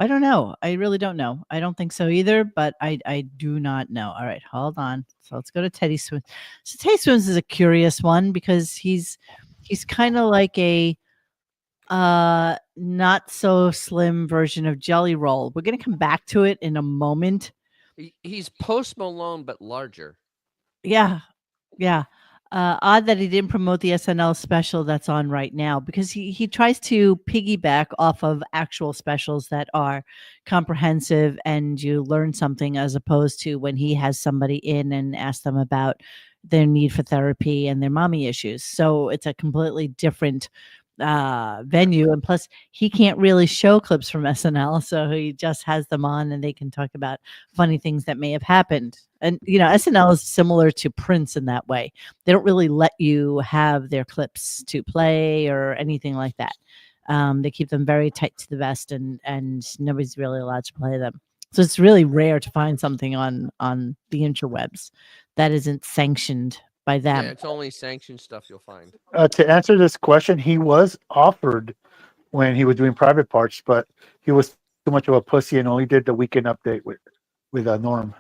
I don't know. I really don't know. I don't think so either, but I do not know. All right, hold on. So let's go to Teddy Swims. So Teddy Swims is a curious one because he's kind of like a not so slim version of Jelly Roll. We're going to come back to it in a moment. He's Post Malone, but larger. Yeah. Odd that he didn't promote the SNL special that's on right now because he tries to piggyback off of actual specials that are comprehensive and you learn something, as opposed to when he has somebody in and asks them about their need for therapy and their mommy issues. So it's a completely different venue, and plus he can't really show clips from SNL, so he just has them on and they can talk about funny things that may have happened. And SNL is similar to Prince in that way. They don't really let you have their clips to play or anything like that. They keep them very tight to the vest, and nobody's really allowed to play them. So it's really rare to find something on the interwebs that isn't sanctioned by them. Yeah, it's only sanctioned stuff you'll find. To answer this question, he was offered when he was doing private parts, but he was too much of a pussy and only did the weekend update with Norm.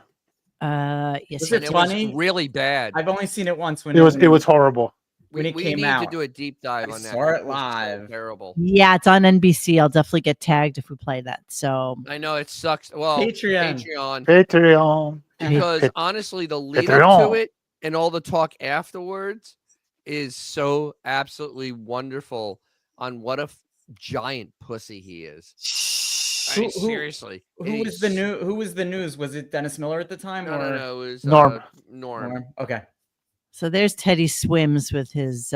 Yes, Was it And funny? was really bad. I've only seen it once. When It was horrible. when it we came need out. to do a deep dive I on that. saw it was so live. terrible. Yeah, it's on NBC. I'll definitely get tagged if we play that. So I know it sucks. Well, Patreon. Patreon. Because Pat- honestly, the lead up to Patreon. it and all the talk afterwards is so absolutely wonderful on what a giant pussy he is. I mean, seriously. Who was the news? Was it Dennis Miller at the time? No, it was Norm. Norm. Okay. So there's Teddy Swims with his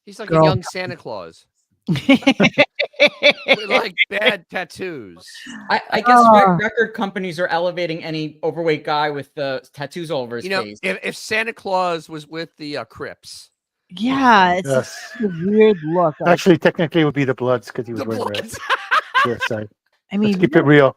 He's like girl. a young Santa Claus. With like bad tattoos. I guess record companies are elevating any overweight guy with the tattoos all over his face. If Santa Claus was with the Crips. Yeah, it's Yes. a weird look. Actually, technically, it would be the Bloods because he was wearing red. Yes, I mean, let's keep it real.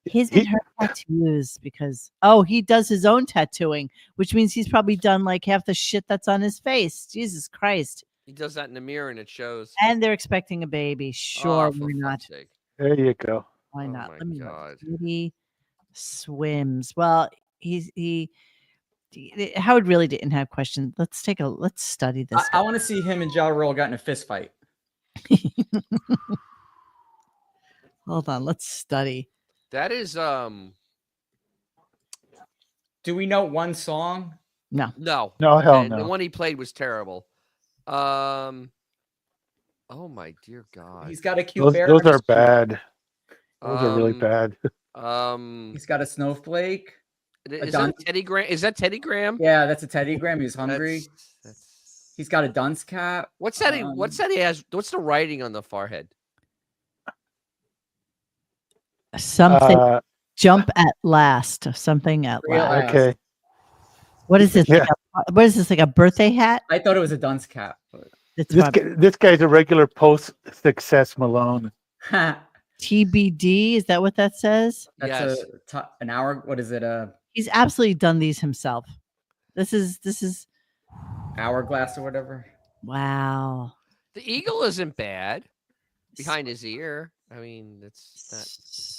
His and her tattoos because he does his own tattooing, which means he's probably done like half the shit that's on his face. Jesus Christ. He does that in the mirror and it shows. And they're expecting a baby. Sure, for why not? fuck's sake. There you go. Why not? my Let me God. look. Judy Swims. Well, Howard really didn't have questions. Let's study this. I want to see him and Ja Rule got in a fist fight. Hold on, let's study. That is Do we know one song? No. No, hell And no. the one he played was terrible. Oh my dear God. He's got a cute Those, bear. those on his are cheek. bad. Those are really bad. He's got a snowflake. Is that Teddy Graham? Is that Teddy Graham? Yeah, that's a Teddy Graham. He's hungry. He's got a dunce cap. What's that? What's that? He has. What's the writing on the forehead? Something jump at last. Something at last. Okay. What is this? Yeah. What is this? Like a birthday hat? I thought it was a dunce cap. It's This guy's a regular post-success Malone. TBD. Is that what that says? That's an hour. What is it? He's absolutely done these himself. This is hourglass or whatever. Wow. The eagle isn't bad. Behind his ear. I mean, it's not.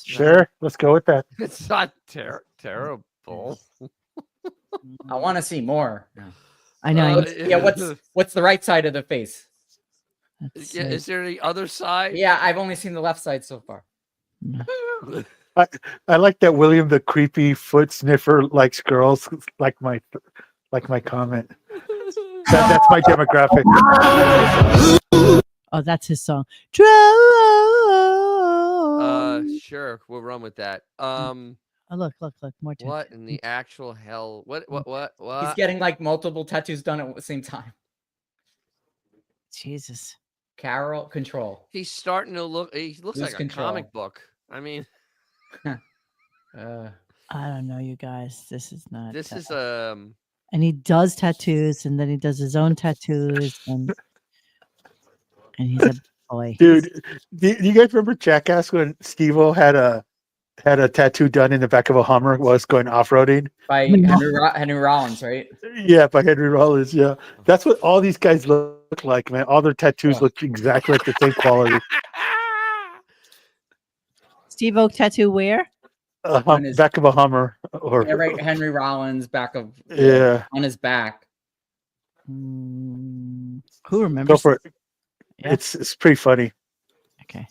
Sure, let's go with that. It's not terrible. I want to see more. I know. Yeah. What's the right side of the face? Yeah, is there the other side? Yeah, I've only seen the left side so far. I like that William the creepy foot sniffer likes girls like my comment. That's my demographic. Oh, that's his song. Sure, we'll run with that. Oh, look, more. What in the actual hell? What? He's getting like multiple tattoos done at the same time. Jesus. Carol, control. He's starting to look. He looks Lose like control. a comic book. I mean, I don't know, you guys. This is not. this is And he does tattoos, and then he does his own tattoos, and he's a boy. Dude, do you guys remember Jackass when Steve-O had a tattoo done in the back of a Hummer while was going off-roading? By Henry Rollins, right? Yeah, by Henry Rollins, yeah. That's what all these guys look like, man. All their tattoos look exactly like the same quality. Steve Oak tattoo where? Back of a Hummer. Or Yeah, right. Henry Rollins back of on his back. Who remembers? Go for it. Yeah. It's pretty funny. Okay.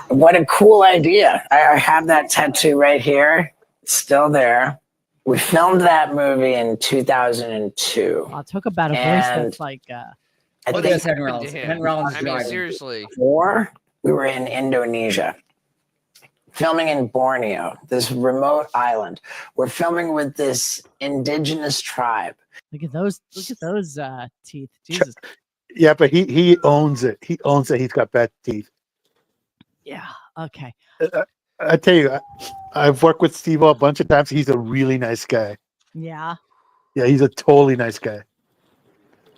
What a cool idea. I have that tattoo right here. It's still there. We filmed that movie in 2002. I'll talk about a voice And that's like I What think is Henry Rollins? Henry Rollins I mean, driving. seriously. before we were in Indonesia, filming in Borneo, this remote island. We're filming with this indigenous tribe. look at those teeth. Jesus. Yeah, but he owns it. He owns that he's got bad teeth. Yeah. Okay. I tell you, I've worked with Steve-O a bunch of times. He's a really nice guy. Yeah. Yeah, he's a totally nice guy.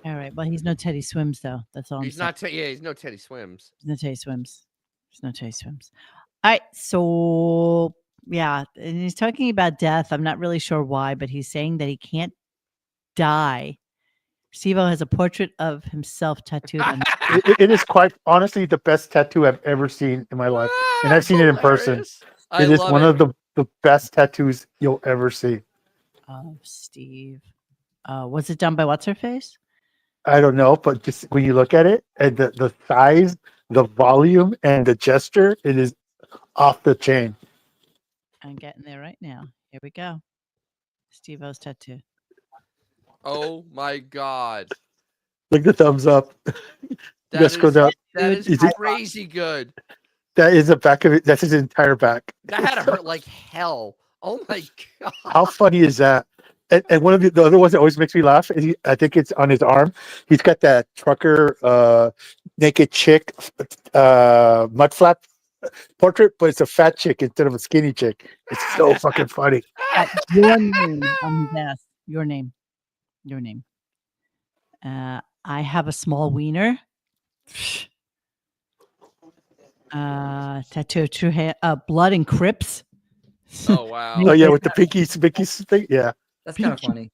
All right. Well, he's no Teddy Swims though. That's all. He's not. He's no Teddy Swims. He's no Teddy Swims. There's no Teddy Swims. All right. So yeah, and he's talking about death. I'm not really sure why, but he's saying that he can't die. Steve-O has a portrait of himself tattooed on. It is quite honestly the best tattoo I've ever seen in my life, and I've seen it in person. It is love one it. of the best tattoos you'll ever see. Oh, Steve. Was it done by what's her face? I don't know, but just when you look at it and the size, the volume, and the gesture, it is off the chain. I'm getting there right now. Here we go. Steve O's tattoo. Oh my God. Look the thumbs up. That Scroll is down. crazy good. That is the back of it. That's his entire back. That had to hurt like hell. Oh my God. How funny is that? And one of the other ones that always makes me laugh is I think it's on his arm. He's got that trucker naked chick mud flap portrait, but it's a fat chick instead of a skinny chick. It's so fucking funny. Your name on his ass. Your name. Your name. I have a small wiener. Tattoo of true blood and Crips. Oh wow. Oh yeah, with the pinkies thing. Yeah. That's kind of funny.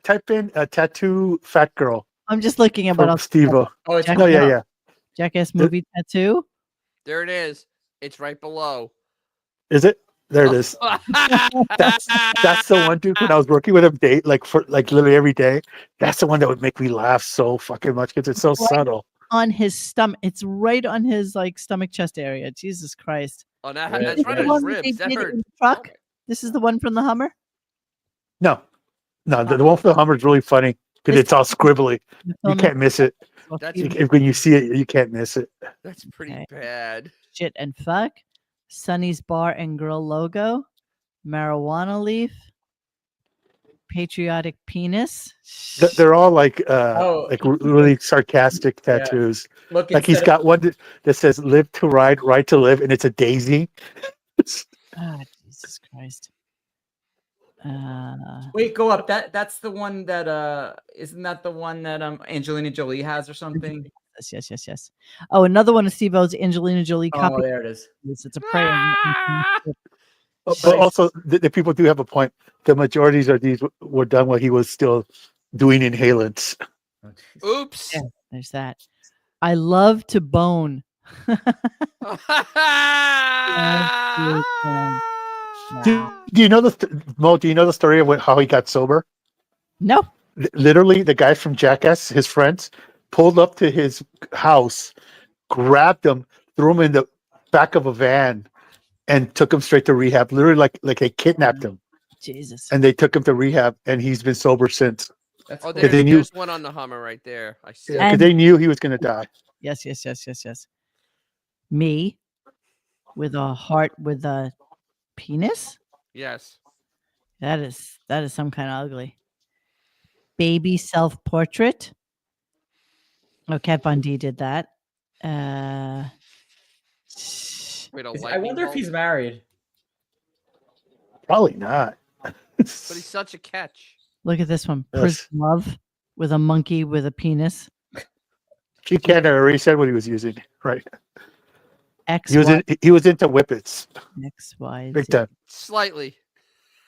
Type in a tattoo fat girl. I'm just looking at what else. Steve-O. Oh, it's yeah. Jackass movie tattoo. There it is. It's right below. Is it? There it is. That's the one, dude. When I was working with him, literally every day, that's the one that would make me laugh so fucking much because it's so subtle. On his stomach, it's right on his stomach chest area. Jesus Christ! Oh, that's right on his ribs. That hurt. Truck. This is the one from the Hummer. No, the one for the Hummer is really funny because it's all scribbly. You can't miss it. When you see it, you can't miss it. That's pretty bad. Shit and fuck. Sonny's Bar and Grill logo. Marijuana leaf. Patriotic penis. They're all like really sarcastic tattoos. Yeah. Look, like he's got one that says "Live to ride, ride to live," and it's a daisy. Jesus Christ. Wait, go up. That's the one that isn't that the one that Angelina Jolie has or something? Yes. Oh, another one of Steve-O's Angelina Jolie copy. Oh, there it is. It's a prayer. But also, the people do have a point. The majorities of these were done while he was still doing inhalants. Oops. Yeah, there's that. I love to bone. Do you know Mo? Do you know the story of how he got sober? No. Literally, the guys from Jackass, his friends, pulled up to his house, grabbed him, threw him in the back of a van, and took him straight to rehab. Literally, like they kidnapped him. Jesus. And they took him to rehab, and he's been sober since. There's one on the Hummer right there. I see. Because they knew he was going to die. Yes. Me with a heart with a penis. Yes. That is some kind of ugly. Baby self-portrait. Oh, Kat Von D did that. I wonder if he's married. Probably not. But he's such a catch. Look at this one. Yes. Prison Love with a monkey with a penis. She can't already said what he was using. Right. X. He was into whippets. X, Y, Big Z. time. Slightly.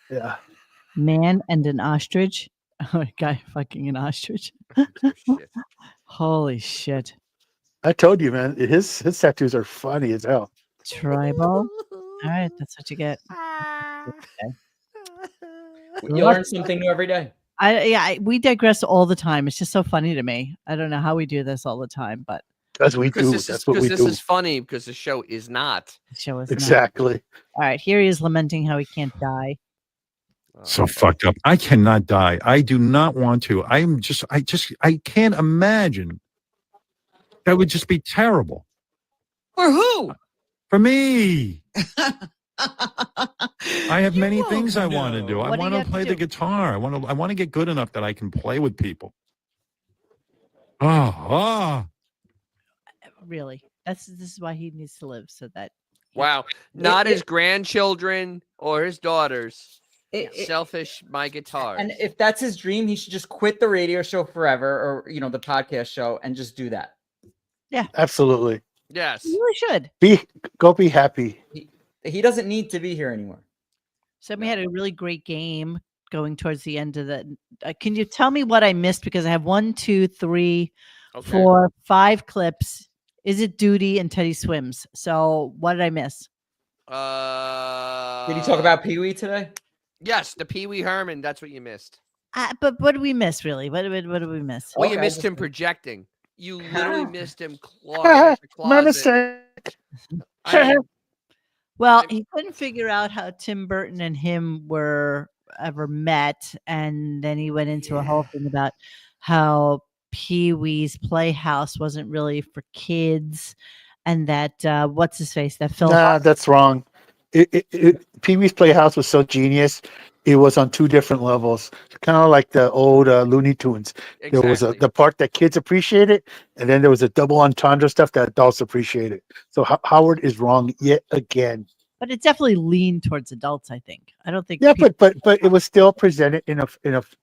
Yeah. Man and an ostrich. Oh, a guy fucking an ostrich. Holy shit. I told you, man. His tattoos are funny as hell. Tribal. All right, that's what you get. Okay. You learn something new every day. We digress all the time. It's just so funny to me. I don't know how we do this all the time, but that's what we do. That's what we do. This is funny because the show is not. The show is exactly. Not. All right, here he is lamenting how he can't die. So fucked up. I cannot die. I do not want to. I can't imagine. That would just be terrible. For who? For me. I have many things I want to do. I want to play the guitar. I want to get good enough that I can play with people. Really? This is why he needs to live, so that. Wow. Not his grandchildren or his daughters. Selfish my guitar. And if that's his dream, he should just quit the radio show forever, or the podcast show, and just do that. Yeah, absolutely. Yes, you really should. Go be happy. He doesn't need to be here anymore. So we had a really great game going towards the end of the. Can you tell me what I missed? Because I have 1, 2, 3, 4, 5 clips. Is it Duty and Teddy Swims? So what did I miss? Did he talk about Pee Wee today? Yes, the Pee Wee Herman. That's what you missed. But what did we miss, really? What did we miss? Well, you missed him projecting. You literally missed him clawing at the My closet. mistake. Well, he couldn't figure out how Tim Burton and him were ever met, and then he went into a whole thing about how Pee-wee's Playhouse wasn't really for kids, and that what's his face, that Phil. Nah, that's wrong. Pee-wee's Playhouse was so genius. It was on two different levels, kind of like the old Looney Tunes. There was the part that kids appreciated, and then there was a double entendre stuff that adults appreciated. So Howard is wrong yet again. But it definitely leaned towards adults, I think. I don't think. Yeah, but it was still presented in a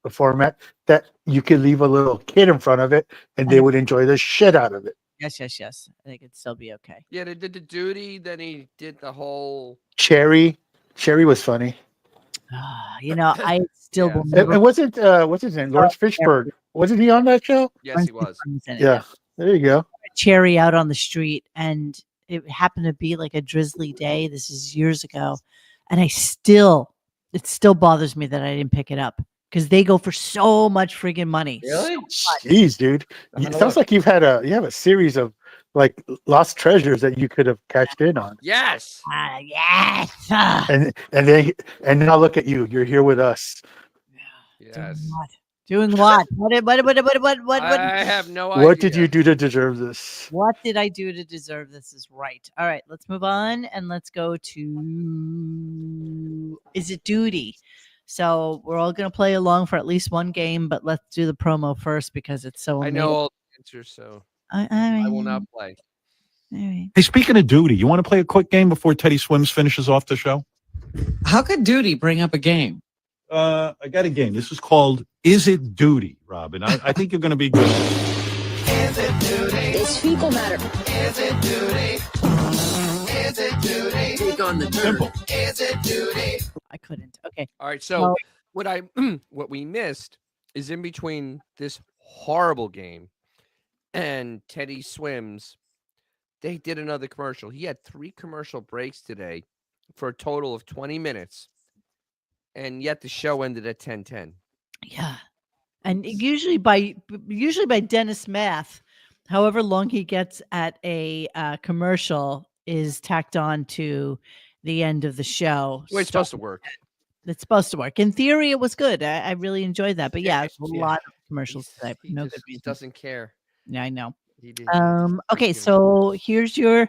format that you could leave a little kid in front of it, and they would enjoy the shit out of it. Yes. I think it'd still be okay. Yeah, they did the duty. Then he did the whole. Cherry was funny. I still will And never. wasn't what's his name? Lawrence Fishburne. Wasn't he on that show? Yes, he was. Yeah. There you go. Cherry out on the street, and it happened to be like a drizzly day. This is years ago, and it still bothers me that I didn't pick it up because they go for so much friggin' money. Really? Jeez, dude. It sounds like you have a series of like lost treasures that you could have cashed in on. Yes. Yes. And now look at you. You're here with us. Yes. Doing what? What? I have no idea. What did you do to deserve this? What did I do to deserve this? Is right. All right, let's move on and let's go to Is It Duty? So we're all going to play along for at least one game, but let's do the promo first because it's so amazing. I know all the answers, so I will not play. Hey, speaking of duty, you want to play a quick game before Teddy Swims finishes off the show? How could Duty bring up a game? I got a game. This is called Is It Duty, Robin? I think you're going to be good. Is it duty? It's fecal matter. Is it duty? Is it duty? Take on the turn. Simple. Is it duty? I couldn't. Okay. All right. So what we missed is in between this horrible game and Teddy Swims. They did another commercial. He had 3 commercial breaks today for a total of 20 minutes. And yet the show ended at 10:10. Yeah. And usually by Dennis math, however long he gets at a commercial is tacked on to the end of the show. Well, it's supposed to work. It's supposed to work. In theory, it was good. I really enjoyed that. But yeah, it's a lot of commercials today. No good reason. Doesn't care. Yeah, I know. He didn't. Okay, so here's your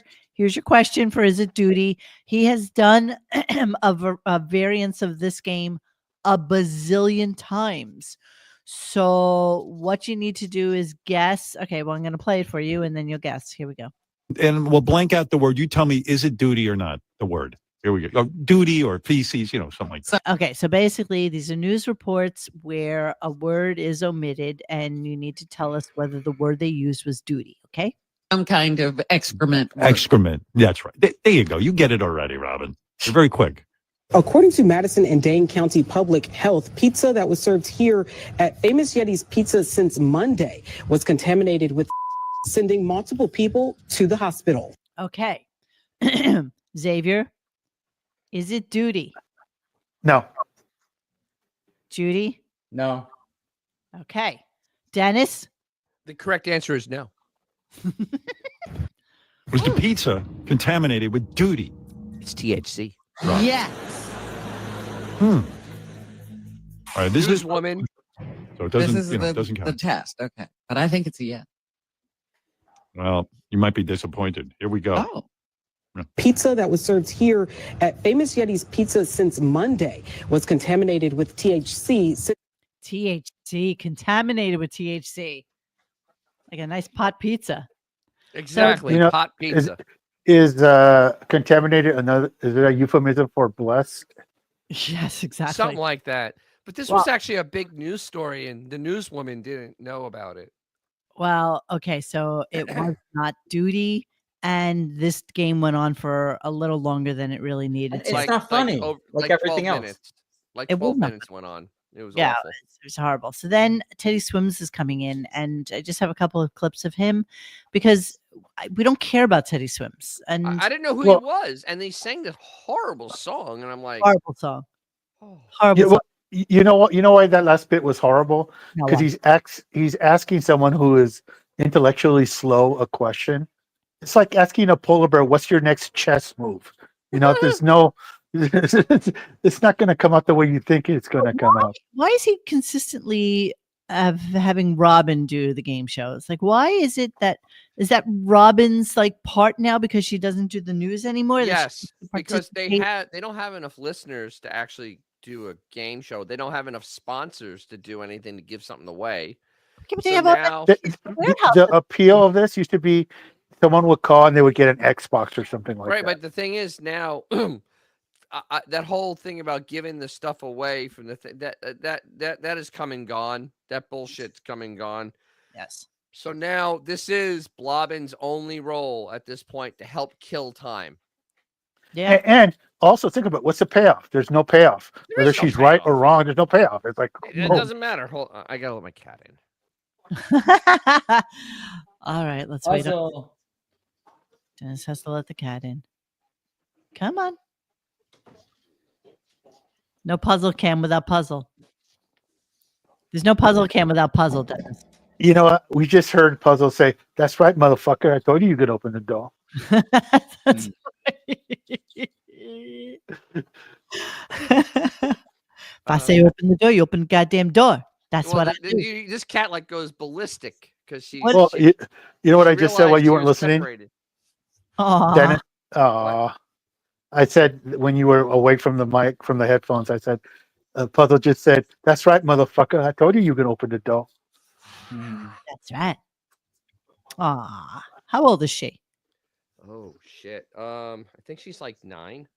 question for Is It Duty? He has done a variance of this game a bazillion times. So what you need to do is guess. Okay, well, I'm going to play it for you, and then you'll guess. Here we go. And we'll blank out the word. You tell me, is it duty or not? The word. Here we go. Or duty or feces, something like that. Okay, so basically, these are news reports where a word is omitted, and you need to tell us whether the word they used was duty. Okay. Some kind of excrement. Excrement. That's right. There you go. You get it already, Robin. You're very quick. According to Madison and Dane County Public Health, pizza that was served here at Famous Yeti's Pizza since Monday was contaminated with sending multiple people to the hospital. Okay. Xavier, is it duty? No. Judy? No. Okay. Dennis? The correct answer is no. Was the pizza contaminated with duty? It's THC. Right. Yes. All right, this is woman. So it doesn't, This is doesn't count. the test. Okay. But I think it's a yes. Well, you might be disappointed. Here we go. Oh. Pizza that was served here at Famous Yeti's Pizza since Monday was contaminated with THC. THC, contaminated with THC. Like a nice pot pizza. Exactly. Pot pizza. Is contaminated is it a euphemism for blessed? Yes, exactly. Something like that. But this was actually a big news story, and the newswoman didn't know about it. Well, okay, so it was not duty, and this game went on for a little longer than it really needed. It's not funny, like everything else. Minutes. Like 12 minutes went on. It was awful. It was horrible. So then Teddy Swims is coming in, and I just have a couple of clips of him because we don't care about Teddy Swims. And I didn't know who he was, and they sang this horrible song, and I'm like, horrible song. Horrible Yeah, song. you know what? You know why that last bit was horrible? No, Because why? he's asking someone who is intellectually slow a question. It's like asking a polar bear, "What's your next chess move?" You know, there's no. It's not going to come out the way you think it's going to come out. Why is he consistently having Robin do the game shows? Like, why is it that is that Robin's like part now because she doesn't do the news anymore? that she yes, can because participate? they don't have enough listeners to actually do a game show. They don't have enough sponsors to do anything to give something away. Yeah, but they So have all now, The appeal of this used to be someone would call and they would get an Xbox or something like right? that. But the thing is now. That whole thing about giving the stuff away from the that is come and gone. That bullshit's come and gone. Yes. So now this is Blobbin's only role at this point to help kill time. Yeah. And also think about what's the payoff? There's no payoff. Whether is no she's right or wrong, there's no payoff. It's like It oh. doesn't matter. Hold on, I gotta let my cat in. All right, let's wait. Also, Dennis has to let the cat in. Come on. No puzzle cam without puzzle. There's no puzzle cam without puzzle, Dennis. You know what? We just heard Puzzle say, "That's right, motherfucker. I told you could open the door." That's If I say open the door, you open the goddamn door. That's Well, what I do. this cat like goes ballistic because she. Well, she- you know what she I just said while realized you she weren't was listening? separated. Dennis, I said when you were away from the mic, from the headphones, I said, Puzzle just said, "That's right, motherfucker. I told you can open the door." That's right. Aw. How old is she? Oh shit. I think she's like 9.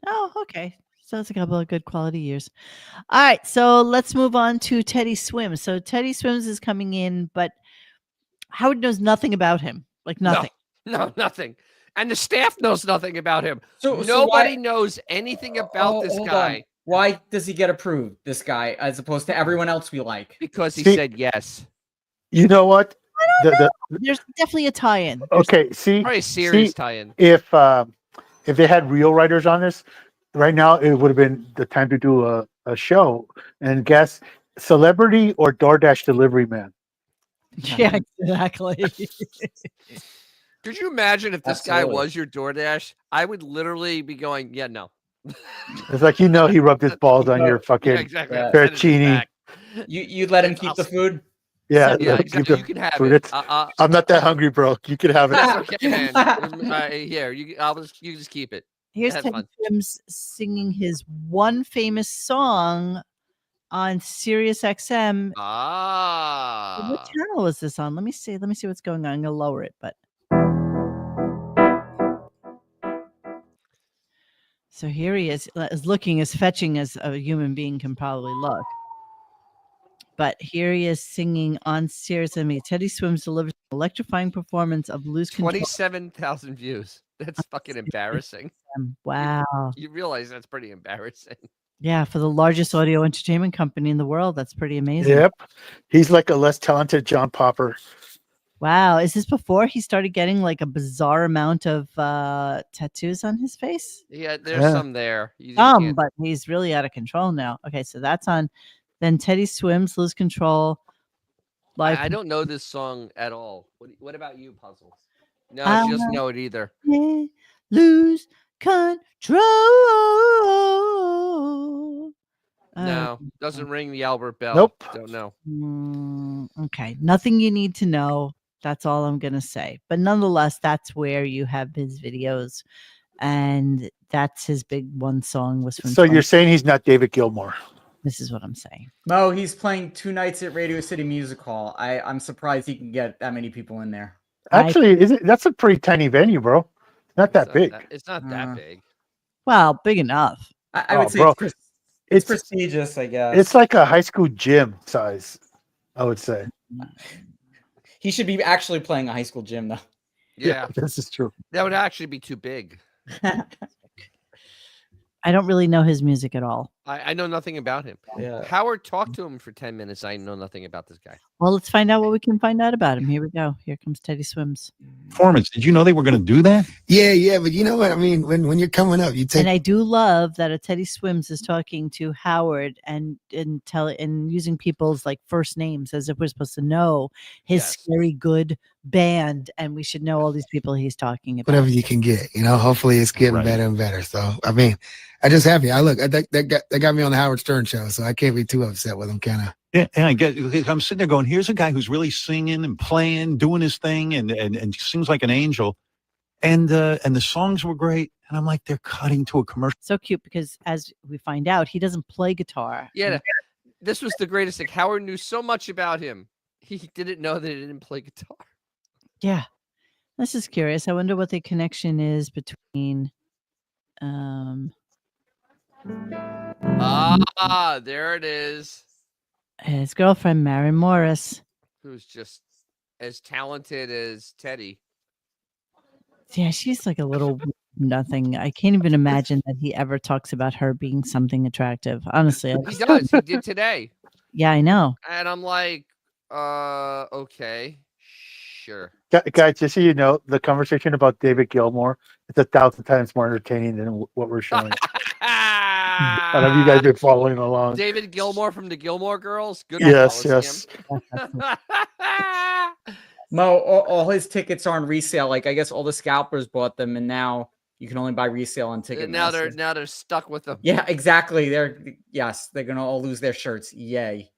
Oh, okay. So it's a couple of good quality years. All right. So let's move on to Teddy Swims. So Teddy Swims is coming in, but Howard knows nothing about him. Like nothing. No, nothing. And the staff knows nothing about him. So Nobody why- knows anything about this hold guy on. Why does he get approved, this guy, as opposed to everyone else we like? because he See- said yes. You know what? There's definitely a tie-in. Okay, see, Probably a series see, tie-in. If they had real writers on this, right now it would have been the time to do a show and guess celebrity or DoorDash delivery man. Yeah, exactly. Could you imagine if this guy Absolutely. was your DoorDash? I would literally be going, yeah, no. It's like he rubbed his balls on your fucking Yeah, exactly. Yeah. fettuccine. You'd let him keep the food? Yeah, Yeah, like, exactly. give You the can have food. it. It's- I'm not that hungry, bro. You can have it. That's okay, man. Here, you just keep it. Here's Have Teddy fun. Swims singing his one famous song on Sirius XM. What Ah. channel was this on? Let me see what's going on. I'm gonna lower it, but so here he is looking as fetching as a human being can probably look. But here he is singing on Sirius XM. Teddy Swims delivers an electrifying performance of Lose Control. 27,000 views. That's fucking embarrassing. Wow. You realize that's pretty embarrassing. Yeah, for the largest audio entertainment company in the world, that's pretty amazing. Yep, he's like a less talented John Popper. Wow. Is this before he started getting like a bizarre amount of tattoos on his face? Yeah, there's Yeah. some there. You just Some, can't- but he's really out of control now. Okay, so that's on. Then Teddy Swims, Lose Control. Live. I don't know this song at all. What about you, Puzzles? No, she doesn't know it either. Lose Control. No, doesn't ring the Albert Bell. Nope. Don't know. Okay, nothing you need to know. That's all I'm going to say. But nonetheless, that's where you have his videos. And that's his big one song was from. So you're saying he's not David Gilmour? This is what I'm saying. No, he's playing 2 nights at Radio City Music Hall. I'm surprised he can get that many people in there. Actually, that's a pretty tiny venue, bro. Not that big. It's not that big. Well, big enough. I would say bro, it's prestigious, I guess. It's like a high school gym size, I would say. He should be actually playing a high school gym, though. Yeah, this is true. That would actually be too big. I don't really know his music at all. I know nothing about him. Yeah. Howard talked to him for 10 minutes. I know nothing about this guy. Well, let's find out what we can find out about him. Here we go. Here comes Teddy Swims. Performance. Did you know they were going to do that? Yeah, but you know what I mean. When you're coming up, you take. And I do love that a Teddy Swims is talking to Howard and using people's like first names as if we're supposed to know his scary good band, and we should know all these people he's talking about. Whatever you can get, hopefully it's getting better and better. So I mean, I just happy. That got me on the Howard Stern show, so I can't be too upset with him, kind of. Yeah, I get. I'm sitting there going, "Here's a guy who's really singing and playing, doing his thing, and sings like an angel." And the songs were great, and I'm like, they're cutting to a commercial. So cute because as we find out, he doesn't play guitar. Yeah, this was the greatest thing. Howard knew so much about him. He didn't know that he didn't play guitar. Yeah, this is curious. I wonder what the connection is between. There it is. His girlfriend, Mary Morris. Who's just as talented as Teddy. Yeah, she's like a little nothing. I can't even imagine that he ever talks about her being something attractive. Honestly. He does. He did today. Yeah, I know. And I'm like, okay, sure. Guys, just so you know, the conversation about David Gilmour is 1,000 times more entertaining than what we're showing. I don't know if you guys been following along. David Gilmour from the Gilmore Girls. Good. Yes. Mo, all his tickets are on resale. Like I guess all the scalpers bought them, and now you can only buy resale on ticket. Now they're stuck with them. Yeah, exactly. They're gonna all lose their shirts. Yay.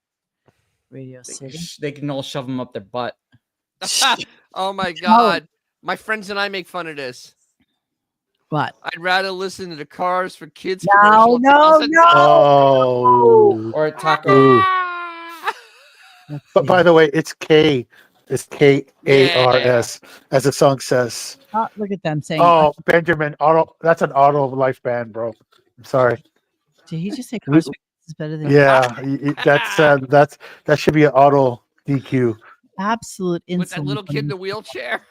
Radio City. They can all shove them up their butt. Oh my God. My friends and I make fun of this. What? I'd rather listen to the Cars for Kids No. Oh. Or Taco. But by the way, it's K. It's KARS, as the song says. Oh, look at them saying. Oh, Benjamin, that's an Auto of Life band, bro. I'm sorry. Did he just say Cars is better than? Yeah, that should be an auto DQ. Absolute insult. With that little kid in the wheelchair.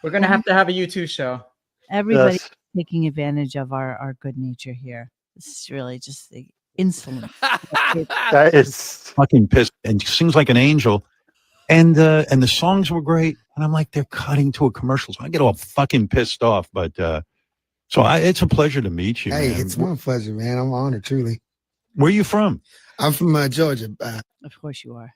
We're gonna have to have a U2 show. Everybody taking advantage of our good nature here. This is really just the insolent. That is fucking pissed, and sings like an angel. And the songs were great, and I'm like, they're cutting to a commercial. So I get all fucking pissed off. But it's a pleasure to meet you. Hey, man. it's my pleasure, man. I'm honored, truly. Where are you from? I'm from Georgia. Of course you are.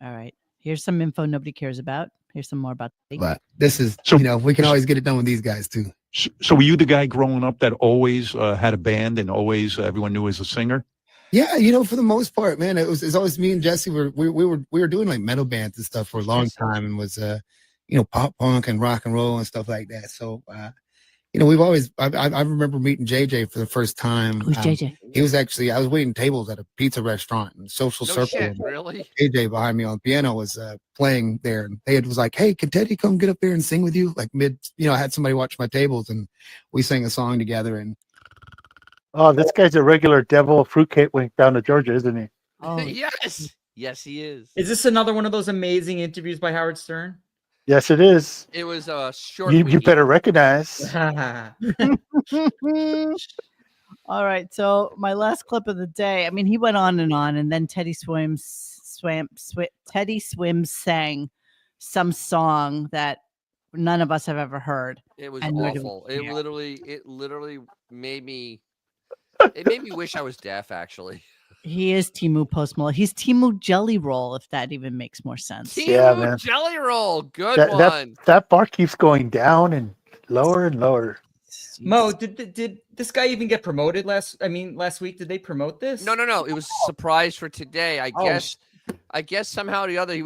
All right. Here's some info nobody cares about. Here's some more about. But this is, we can always get it done with these guys too. So were you the guy growing up that always had a band and always everyone knew as a singer? Yeah, for the most part, man, it's always me and Jesse. We were doing like metal bands and stuff for a long time, and was pop punk and rock and roll and stuff like that. So we've always. I remember meeting JJ for the first time. Who's JJ? He was actually I was waiting tables at a pizza restaurant and social circle. Shit, really? JJ behind me on piano was playing there, and they was like, "Hey, can Teddy come get up there and sing with you?" Like I had somebody watch my tables, and we sang a song together. And oh, this guy's a regular devil fruitcake wink down to Georgia, isn't he? Oh, yes, he is. Is this another one of those amazing interviews by Howard Stern? Yes, it is. It was a short. You better recognize. All right. So my last clip of the day. I mean, he went on, and then Teddy Swims sang some song that none of us have ever heard. It was awful. It literally made me. It made me wish I was deaf. Actually, he is Timu Post Malone. He's Timu Jelly Roll, if that even makes more sense. Timu Jelly Roll, good one. That bar keeps going down and lower and lower. Mo, did this guy even get promoted last week? Did they promote this? No. It was a surprise for today. I guess somehow or the other he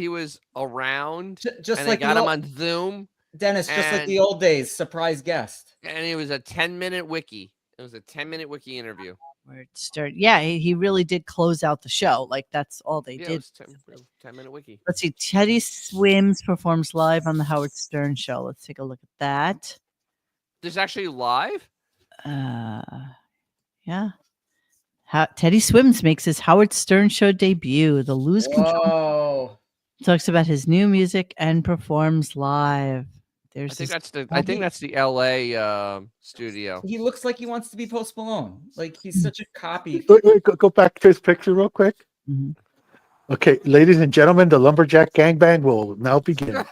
was around. Just and like they got him on Zoom. Dennis, just like the old days, surprise guest. And it was a 10-minute wiki. It was a 10-minute wiki interview. Where it started. Yeah, he really did close out the show. Like that's all they did. It was 10-minute wiki. Let's see. Teddy Swims performs live on the Howard Stern show. Let's take a look at that. There's actually live? Yeah. Teddy Swims makes his Howard Stern show debut. The Lose Control. Whoa. Talks about his new music and performs live. There's I think this- that's the LA studio. He looks like he wants to be Post Malone. Like he's such a copy. Wait, go back to his picture real quick. Mhm. Okay, ladies and gentlemen, the lumberjack gangbang will now begin.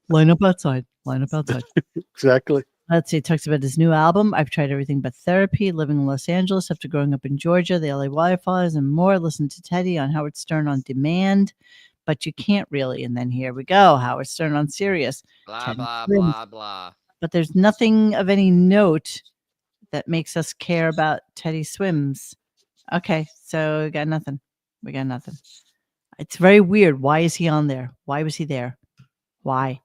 Line up outside. Line up outside. Exactly. Let's see. It talks about his new album. I've tried everything but therapy. Living in Los Angeles after growing up in Georgia, the LA wildfires, and more. Listen to Teddy on Howard Stern on demand, but you can't really. And then here we go. Howard Stern on Sirius. Blah Teddy blah swims. blah blah. But there's nothing of any note that makes us care about Teddy Swims. Okay, so we got nothing. We got nothing. It's very weird. Why is he on there? Why was he there? Why?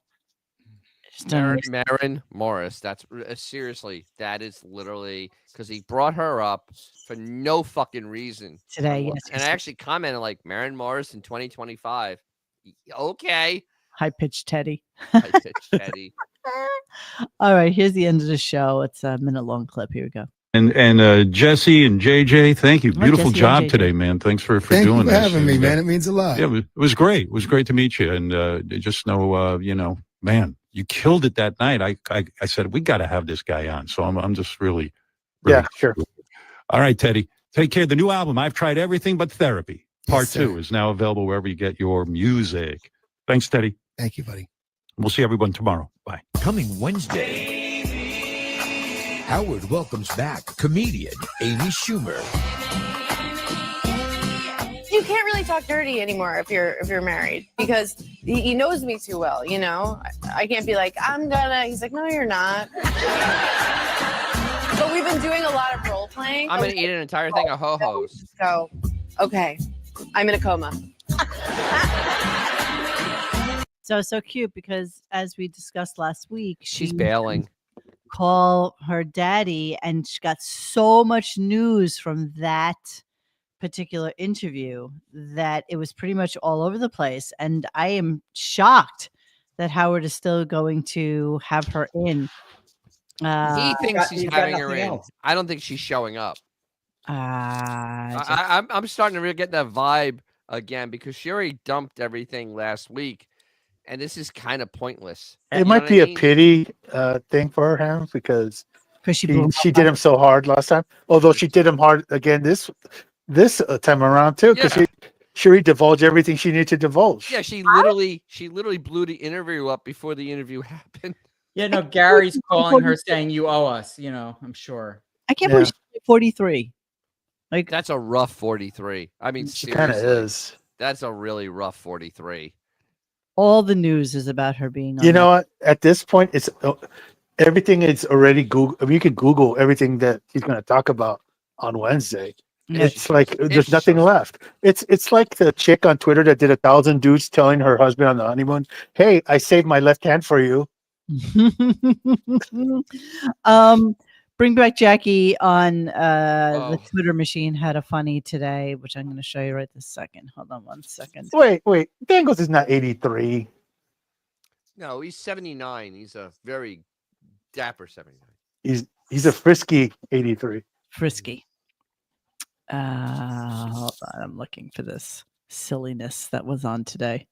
Just don't understand. Maren Morris. That's seriously. That is literally because he brought her up for no fucking reason Today, yes, And I actually commented like Maren Morris in 2025. Okay. High pitched Teddy. High pitched Teddy. All right, here's the end of the show. It's a minute-long clip. Here we go. And Jesse and JJ, thank you. Oh, Beautiful Jesse and job JJ. today, man. Thanks for Thank doing you for this. having me, And, man. It means a lot. Yeah, it was great. It was great to meet you. And just know, man, you killed it that night. I said we got to have this guy on. So I'm just really Yeah, sure. All right, Teddy. Take care. The new album, I've Tried Everything But Therapy, Part Yes, sir. 2, is now available wherever you get your music. Thanks, Teddy. Thank you, buddy. We'll see everyone tomorrow. Bye. Coming Wednesday, Howard welcomes back comedian Amy Schumer. You can't really talk dirty anymore if you're married because he knows me too well. You know, I can't be like He's like, no, you're not. But we've been doing a lot of role playing. I'm gonna eat an entire thing of ho-hos. So, okay, I'm in a coma. So cute because as we discussed last week, She's bailing. Call her daddy, and she got so much news from that particular interview that it was pretty much all over the place. And I am shocked that Howard is still going to have her in. He thinks he's he's got having her nothing in. else. I don't think she's showing up. Just- I'm starting to really get that vibe again because she already dumped everything last week, and this is kind of pointless. You It know might what be I a mean? pity thing for him because she blew she did him so hard last time. Although she did him hard again this time around too, because she already divulged everything she needed to divulge. Yeah, she literally blew the interview up before the interview happened. Yeah, no, Gary's calling her saying you owe us, you know, I'm sure. I can't believe she's 43. Like that's a rough 43. I mean, She kind of seriously, is. That's a really rough 43. All the news is about her being on You know there. what? At this point, it's everything is already Google. I mean, you can Google everything that he's going to talk about on Wednesday. Yeah. It's like there's nothing left. It's like the chick on Twitter that did 1,000 dudes telling her husband on the honeymoon, "Hey, I saved my left hand for you." Bring back Jackie on the Twitter machine had a funny today, which I'm going to show you right this second. Hold on 1 second. Wait. Dangles is not 83. No, he's 79. He's a very dapper 79. He's a frisky 83. Frisky. Hold on, I'm looking for this silliness that was on today.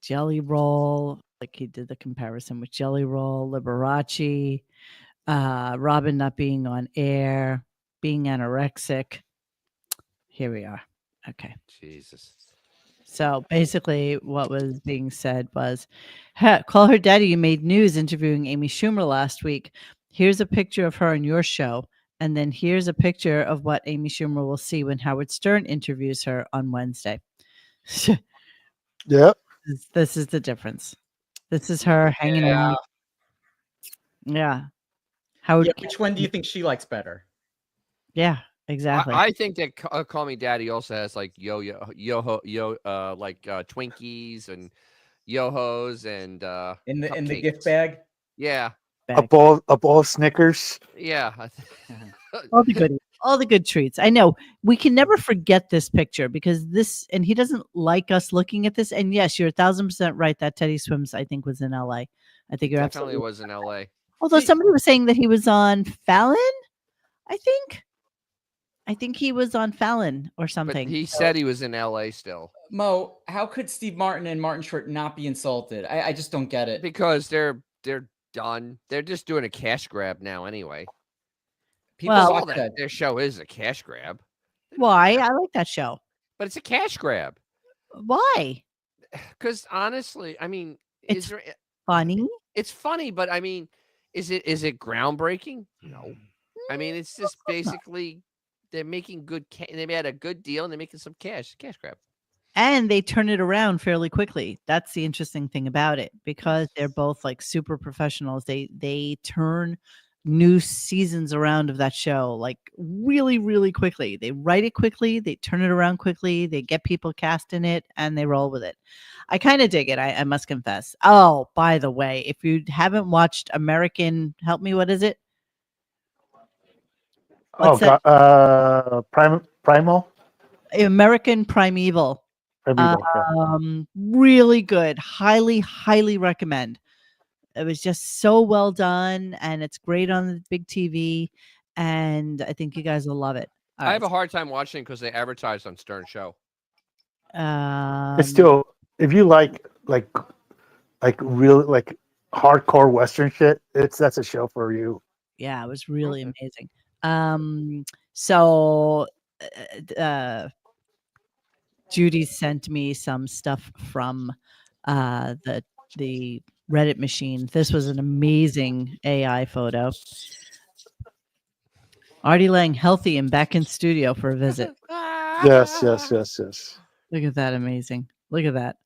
Jelly Roll, like he did the comparison with Jelly Roll, Liberace, Robin not being on air, being anorexic. Here we are. Okay. Jesus. So basically, what was being said was, call her daddy. You made news interviewing Amy Schumer last week. Here's a picture of her on your show. And then here's a picture of what Amy Schumer will see when Howard Stern interviews her on Wednesday. Yep. This is the difference. This is her hanging out. Yeah. Howard. Yeah, which one do you think she likes better? Yeah, exactly. I think that Call Me Daddy also has like like Twinkies and Yo-Hos and in the cupcakes. gift bag. Yeah. A ball of Snickers. Yeah. All the good treats. I know we can never forget this picture because this, and he doesn't like us looking at this. And yes, you're 1,000% right. That Teddy Swims, I think, was in LA. I think you're Definitely absolutely. was in LA. Although somebody was saying that he was on Fallon, I think. I think he was on Fallon or But something. he said he was in LA still. Mo, how could Steve Martin and Martin Short not be insulted? I just don't get it. Because they're done. They're just doing a cash grab now anyway. People Well- saw that their show is a cash grab. Why? I like that show. But it's a cash grab. Why? Because honestly, I mean, It's is there funny. It's funny, but I mean, is it groundbreaking? No. I mean, it's just basically they're making good. They made a good deal and they're making some cash grab. And they turn it around fairly quickly. That's the interesting thing about it, because they're both like super professionals. They turn new seasons around of that show like really, really quickly. They write it quickly, they turn it around quickly, they get people cast in it, and they roll with it. I kind of dig it, I must confess. Oh, by the way, if you haven't watched American, help me, what is it? What's that? Primal. American Primeval. Really good. Highly recommend. It was just so well done, and it's great on the big TV, and I think you guys will love it. All I right. have a hard time watching because they advertised on Stern Show. It's still, if you like real like hardcore Western shit, that's a show for you. Yeah, it was really amazing. So Judy sent me some stuff from the Reddit machine. This was an amazing AI photo. Artie Lang healthy and back in studio for a visit. Yes. Look at that, amazing. Look at that.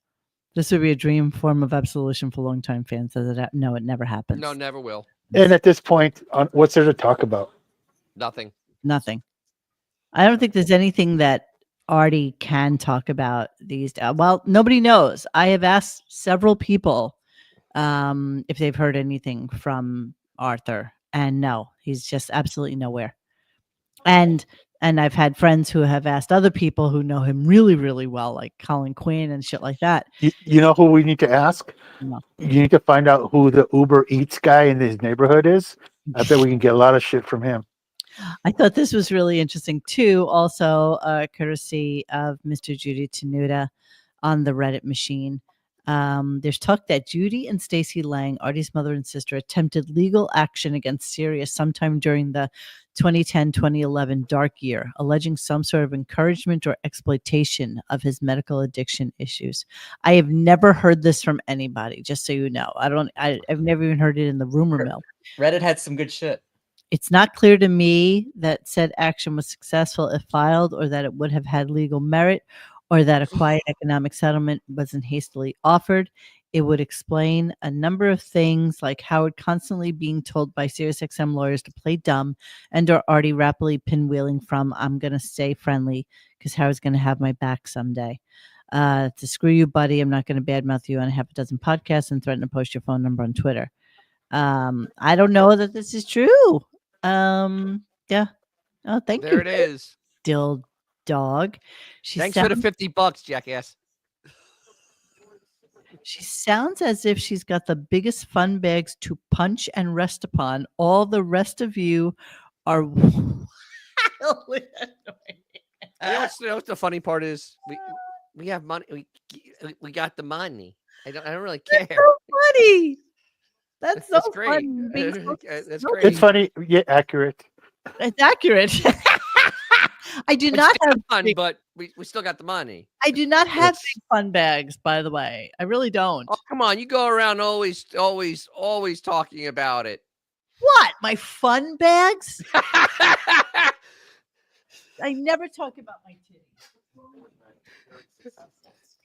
This would be a dream form of absolution for longtime fans. No, it never happens. No, never will. And at this point, what's there to talk about? Nothing. I don't think there's anything that Artie can talk about these days. Well, nobody knows. I have asked several people if they've heard anything from Arthur, and no, he's just absolutely nowhere. And I've had friends who have asked other people who know him really, really well, like Colin Quinn and shit like that. You know who we need to ask? No. You need to find out who the Uber Eats guy in his neighborhood is. I bet we can get a lot of shit from him. I thought this was really interesting too. Also, courtesy of Mr. Judy Tenuta on the Reddit machine. There's talk that Judy and Stacey Lang, Artie's mother and sister, attempted legal action against Sirius sometime during the 2010-2011 dark year, alleging some sort of encouragement or exploitation of his medical addiction issues. I have never heard this from anybody, just so you know. I've never even heard it in the rumor mill. Reddit had some good shit. It's not clear to me that said action was successful if filed, or that it would have had legal merit, or that a quiet economic settlement wasn't hastily offered. It would explain a number of things, like Howard constantly being told by SiriusXM lawyers to play dumb, and or Artie rapidly pinwheeling from "I'm going to stay friendly because Howard's going to have my back someday" to "screw you, buddy, I'm not going to badmouth you on a half a dozen podcasts and threaten to post your phone number on Twitter." I don't know that this is true. Yeah. Oh, thank you. There it is. Dill dog. Thanks for the $50, jackass. She sounds as if she's got the biggest fun bags to punch and rest upon. All the rest of you are wildly annoying. You know what the funny part is? We have money. We got the money. I don't really care. That's so funny. That's so great. fun. That's great. It's funny, yet accurate. It's accurate. I do not have fun, but we still got the money. I do not have big fun bags, by the way. I really don't. Oh, come on. You go around always talking about it. What? My fun bags? I never talk about my titties.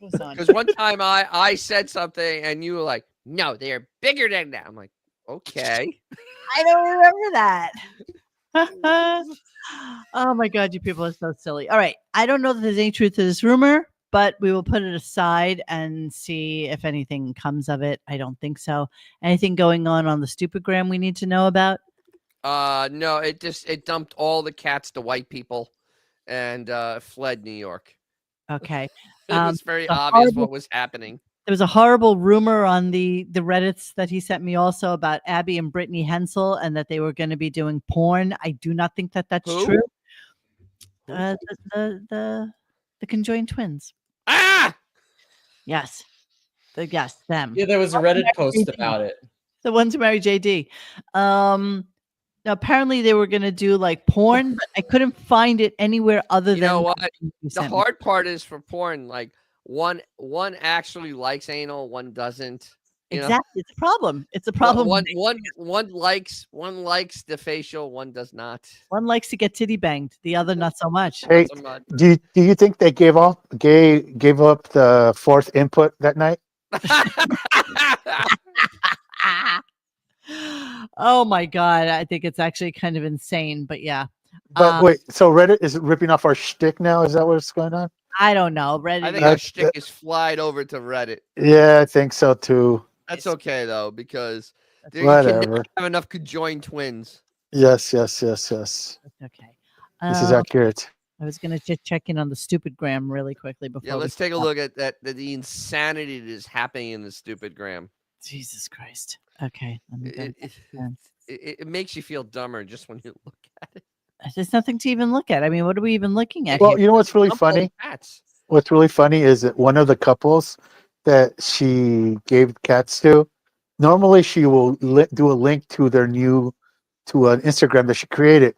Because one time I said something and you were like, "No, they're bigger than that." I'm like, "Okay." I don't remember that. Oh my God, you people are so silly. All right. I don't know that there's any truth to this rumor, but we will put it aside and see if anything comes of it. I don't think so. Anything going on the Stupidgram we need to know about? No, it dumped all the cats to white people and fled New York. Okay. It was very obvious what was happening. There was a horrible rumor on the Reddits that he sent me also about Abby and Brittany Hensel, and that they were going to be doing porn. I do not think that that's true. The conjoined twins. Ah! Yes. Yes, them. Yeah, there was a Reddit post about it. The ones who married JD. Now apparently they were gonna do like porn, but I couldn't find it anywhere other You than know what? you The sent me. hard part is for porn. Like one actually likes anal, one doesn't. You know? Exactly. It's a problem. It's a problem. One likes the facial, one does not. One likes to get titty banged, the other not so much. Hey, do you think they gave up the fourth input that night? Oh my god, I think it's actually kind of insane, but yeah. But wait, so Reddit is ripping off our shtick now? Is that what's going on? I don't know. Reddit. I think our shtick is flied over to Reddit. Yeah, I think so too. That's okay though, because you can Whatever. never have enough conjoined twins. Yes. Okay. This is accurate. I was gonna just check in on the stupid gram really quickly before. Yeah, let's take a look at that. The insanity that is happening in the stupid gram. Jesus Christ. Okay. It makes you feel dumber just when you look at it. There's nothing to even look at. I mean, what are we even looking at? Well, here? you know what's really funny? What's really funny is that one of the couples that she gave cats to, normally she will do a link to their to an Instagram that she created,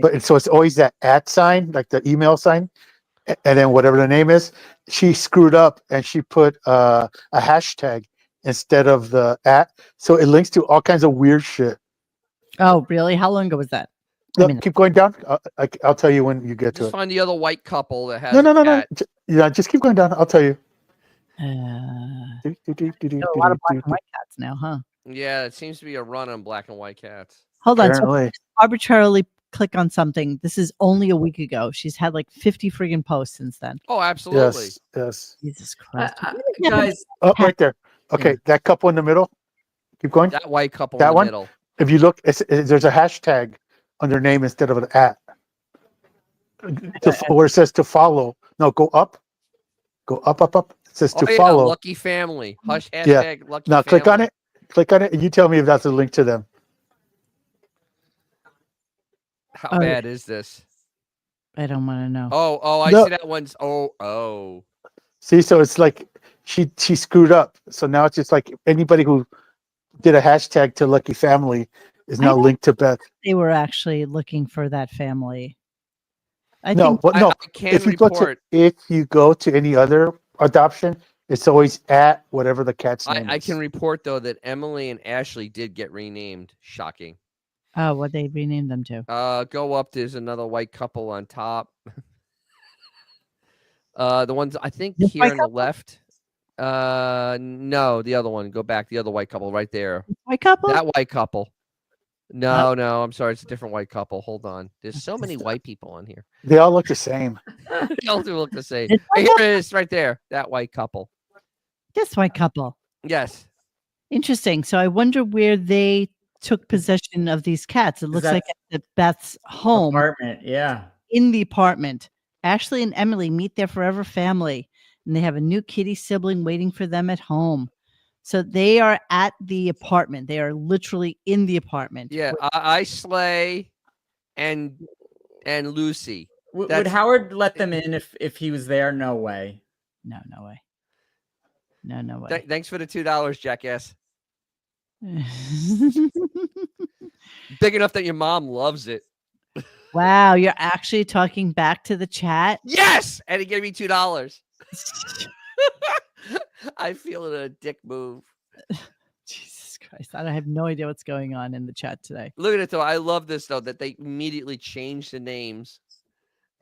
but so it's always that @ sign, like the email sign, and then whatever the name is. She screwed up and she put a hashtag instead of the @, so it links to all kinds of weird shit. Oh, really? How long ago was that? Look, keep going down. I'll tell you when you get to Just it. find the other white couple that has No. a cat. Yeah, just keep going down. I'll tell you. A lot of black and white cats now, huh? Yeah, it seems to be a run on black and white cats. Hold on. So Apparently. arbitrarily click on something. This is only a week ago. She's had like 50 friggin' posts since then. Oh, absolutely. Yes. Jesus Christ. Guys, Oh, right there. Okay, that couple in the middle. Keep going. That white couple That in the one. middle. If you look, there's a hashtag under name instead of an @ where it says to follow. No, go up. Go up. It says to yeah, follow. Lucky family. Hush Yeah. hashtag lucky Now family. click on it. Click on it, and you tell me if that's a link to them. How bad is this? I don't want to know. Oh, I No. see that one's. Oh. See, so it's like she screwed up. So now it's just like anybody who did a hashtag to Lucky Family is now linked to Beth. They were actually looking for that family. I No, think but no. I can If report. if you go to any other adoption, it's always @ whatever the cat's name I is. can report though that Emily and Ashley did get renamed. Shocking. Oh, what they renamed them to? Go up. There's another white couple on top. The ones I think This here white on the left. No, the other one. Go back. The other white couple right there. White couple? That white couple. No, I'm sorry. It's a different white couple. Hold on. There's so many white people on here. They all look the same. They all do look the same. This Hey, white here it is, right there. That white couple. This white couple. Yes. Interesting. So I wonder where they took possession of these cats. It looks like at Beth's home. Apartment, yeah. In the apartment. Ashley and Emily meet their forever family, and they have a new kitty sibling waiting for them at home. So they are at the apartment. They are literally in the apartment. Yeah. I Slay and Lucy. Would Howard let them in if he was there? No way. No way. No way. Thanks for the $2, jackass. Big enough that your mom loves it. Wow, you're actually talking back to the chat? Yes, and he gave me $2. I feel it a dick move. Jesus Christ, I have no idea what's going on in the chat today. Look at it though. I love this though that they immediately changed the names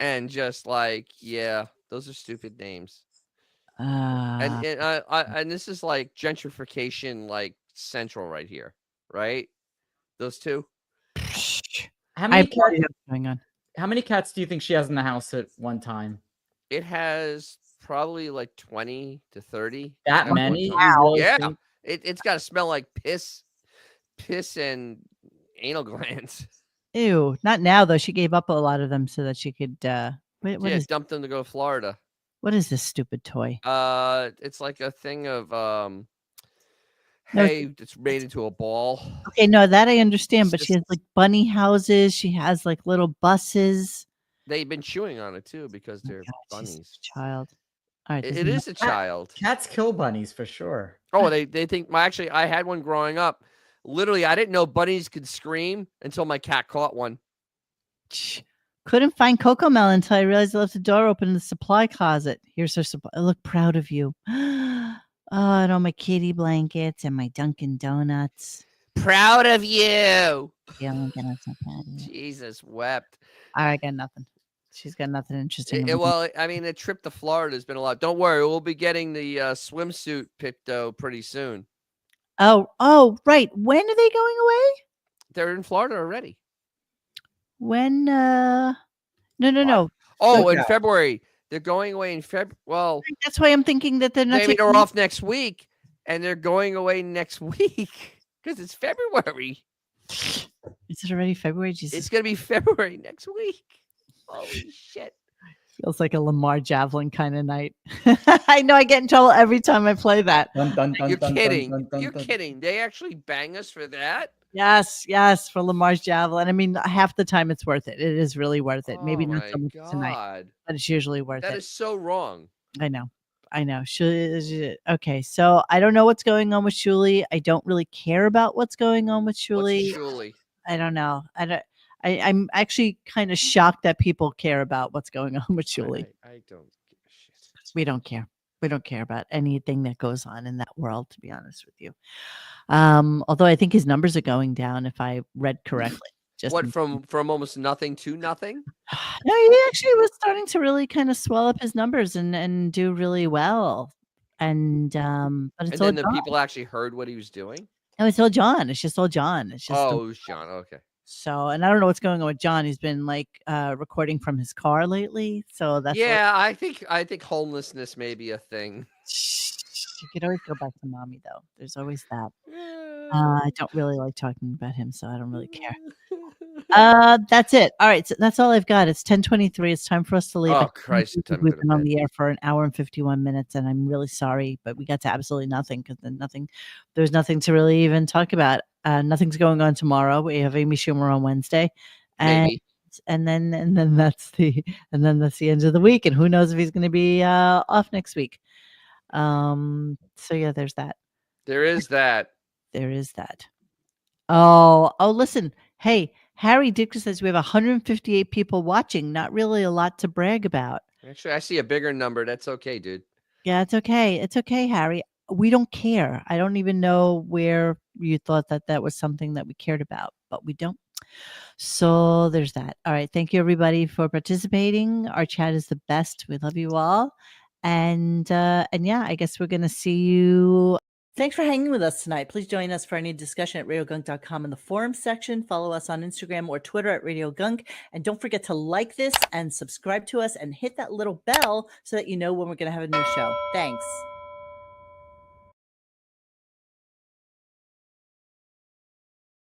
and just like, yeah, those are stupid names. And this is like gentrification, like central right here, right? Those two. How many no idea cats, what's going on. how many cats do you think she has in the house at one time? It has probably like 20 to 30. That at one many? time. You really Yeah. think? It's got to smell like piss and anal glands. Ew, not now though. She gave up a lot of them so that she could what is Dumped them to go to Florida. what is this stupid toy? It's like a thing of No, hay that's made into a ball. Okay, no, that I understand, but she has like bunny houses, she has like little buses. They've been chewing on it too because they're bunnies. Child. All right. It is a child. Cats kill bunnies for sure. Oh, they think. Actually, I had one growing up. Literally, I didn't know bunnies could scream until my cat caught one. Couldn't find Coco Melon until I realized I left the door open in the supply closet. Here's her supply. I look proud of you. Oh, and all my kitty blankets and my Dunkin' Donuts. Proud of you. Yeah, I'm so proud of you. Jesus wept. I got nothing. She's got nothing interesting. Well, I mean, the trip to Florida has been a lot. Don't worry, we'll be getting the swimsuit picked pretty soon. Oh, right. When are they going away? They're in Florida already. When? No. Oh, in February. They're going away in February. Well, that's why I'm thinking that they're not. Maybe they're off next week, and they're going away next week because it's February. Is it already February? Jesus. It's gonna be February next week. Holy shit. Feels like a Lamar Javelin kind of night. I know I get in trouble every time I play that. You're kidding. You're kidding. They actually bang us for that? Yes, for Lamar's Javelin. I mean, half the time it's worth it. It is really worth it. Maybe not so much tonight, but it's usually worth it. That is so wrong. I know. Okay, so I don't know what's going on with Shuli. I don't really care about what's going on with Shuli. What's Shuli? I don't know. I'm actually kind of shocked that people care about what's going on with Shuli. I don't give a shit. We don't care. We don't care about anything that goes on in that world, to be honest with you. Although I think his numbers are going down, if I read correctly. From almost nothing to nothing? No, he actually was starting to really kind of swell up his numbers and do really well. And but it's all then the John. people actually heard what he was doing? No, it's all John. It's just all John. It's just it was John. Okay. So, and I don't know what's going on with John. He's been like recording from his car lately. So that's I think homelessness may be a thing. You could always go back to mommy though. There's always that. I don't really like talking about him, so I don't really care. That's it. All right, so that's all I've got. It's 10:23. It's time for us to leave. Oh Christ! We've been on the air for an hour and 51 minutes, and I'm really sorry, but we got to absolutely nothing because there's nothing to really even talk about. Nothing's going on tomorrow. We have Amy Schumer on Wednesday, and then that's the end of the week. And who knows if he's going to be off next week. So yeah, there's that. There is that. There is that. Oh, listen. Hey, Harry Dicker says we have 158 people watching. Not really a lot to brag about. Actually, I see a bigger number. That's okay, dude. Yeah, it's okay. It's okay, Harry. We don't care. I don't even know where you thought that was something that we cared about, but we don't. So there's that. All right. Thank you, everybody, for participating. Our chat is the best. We love you all. And yeah, I guess we're going to see you. Thanks for hanging with us tonight. Please join us for any discussion at RadioGunk.com in the forums section. Follow us on Instagram or Twitter at RadioGunk. And don't forget to like this and subscribe to us and hit that little bell so that you know when we're going to have a new show. Thanks.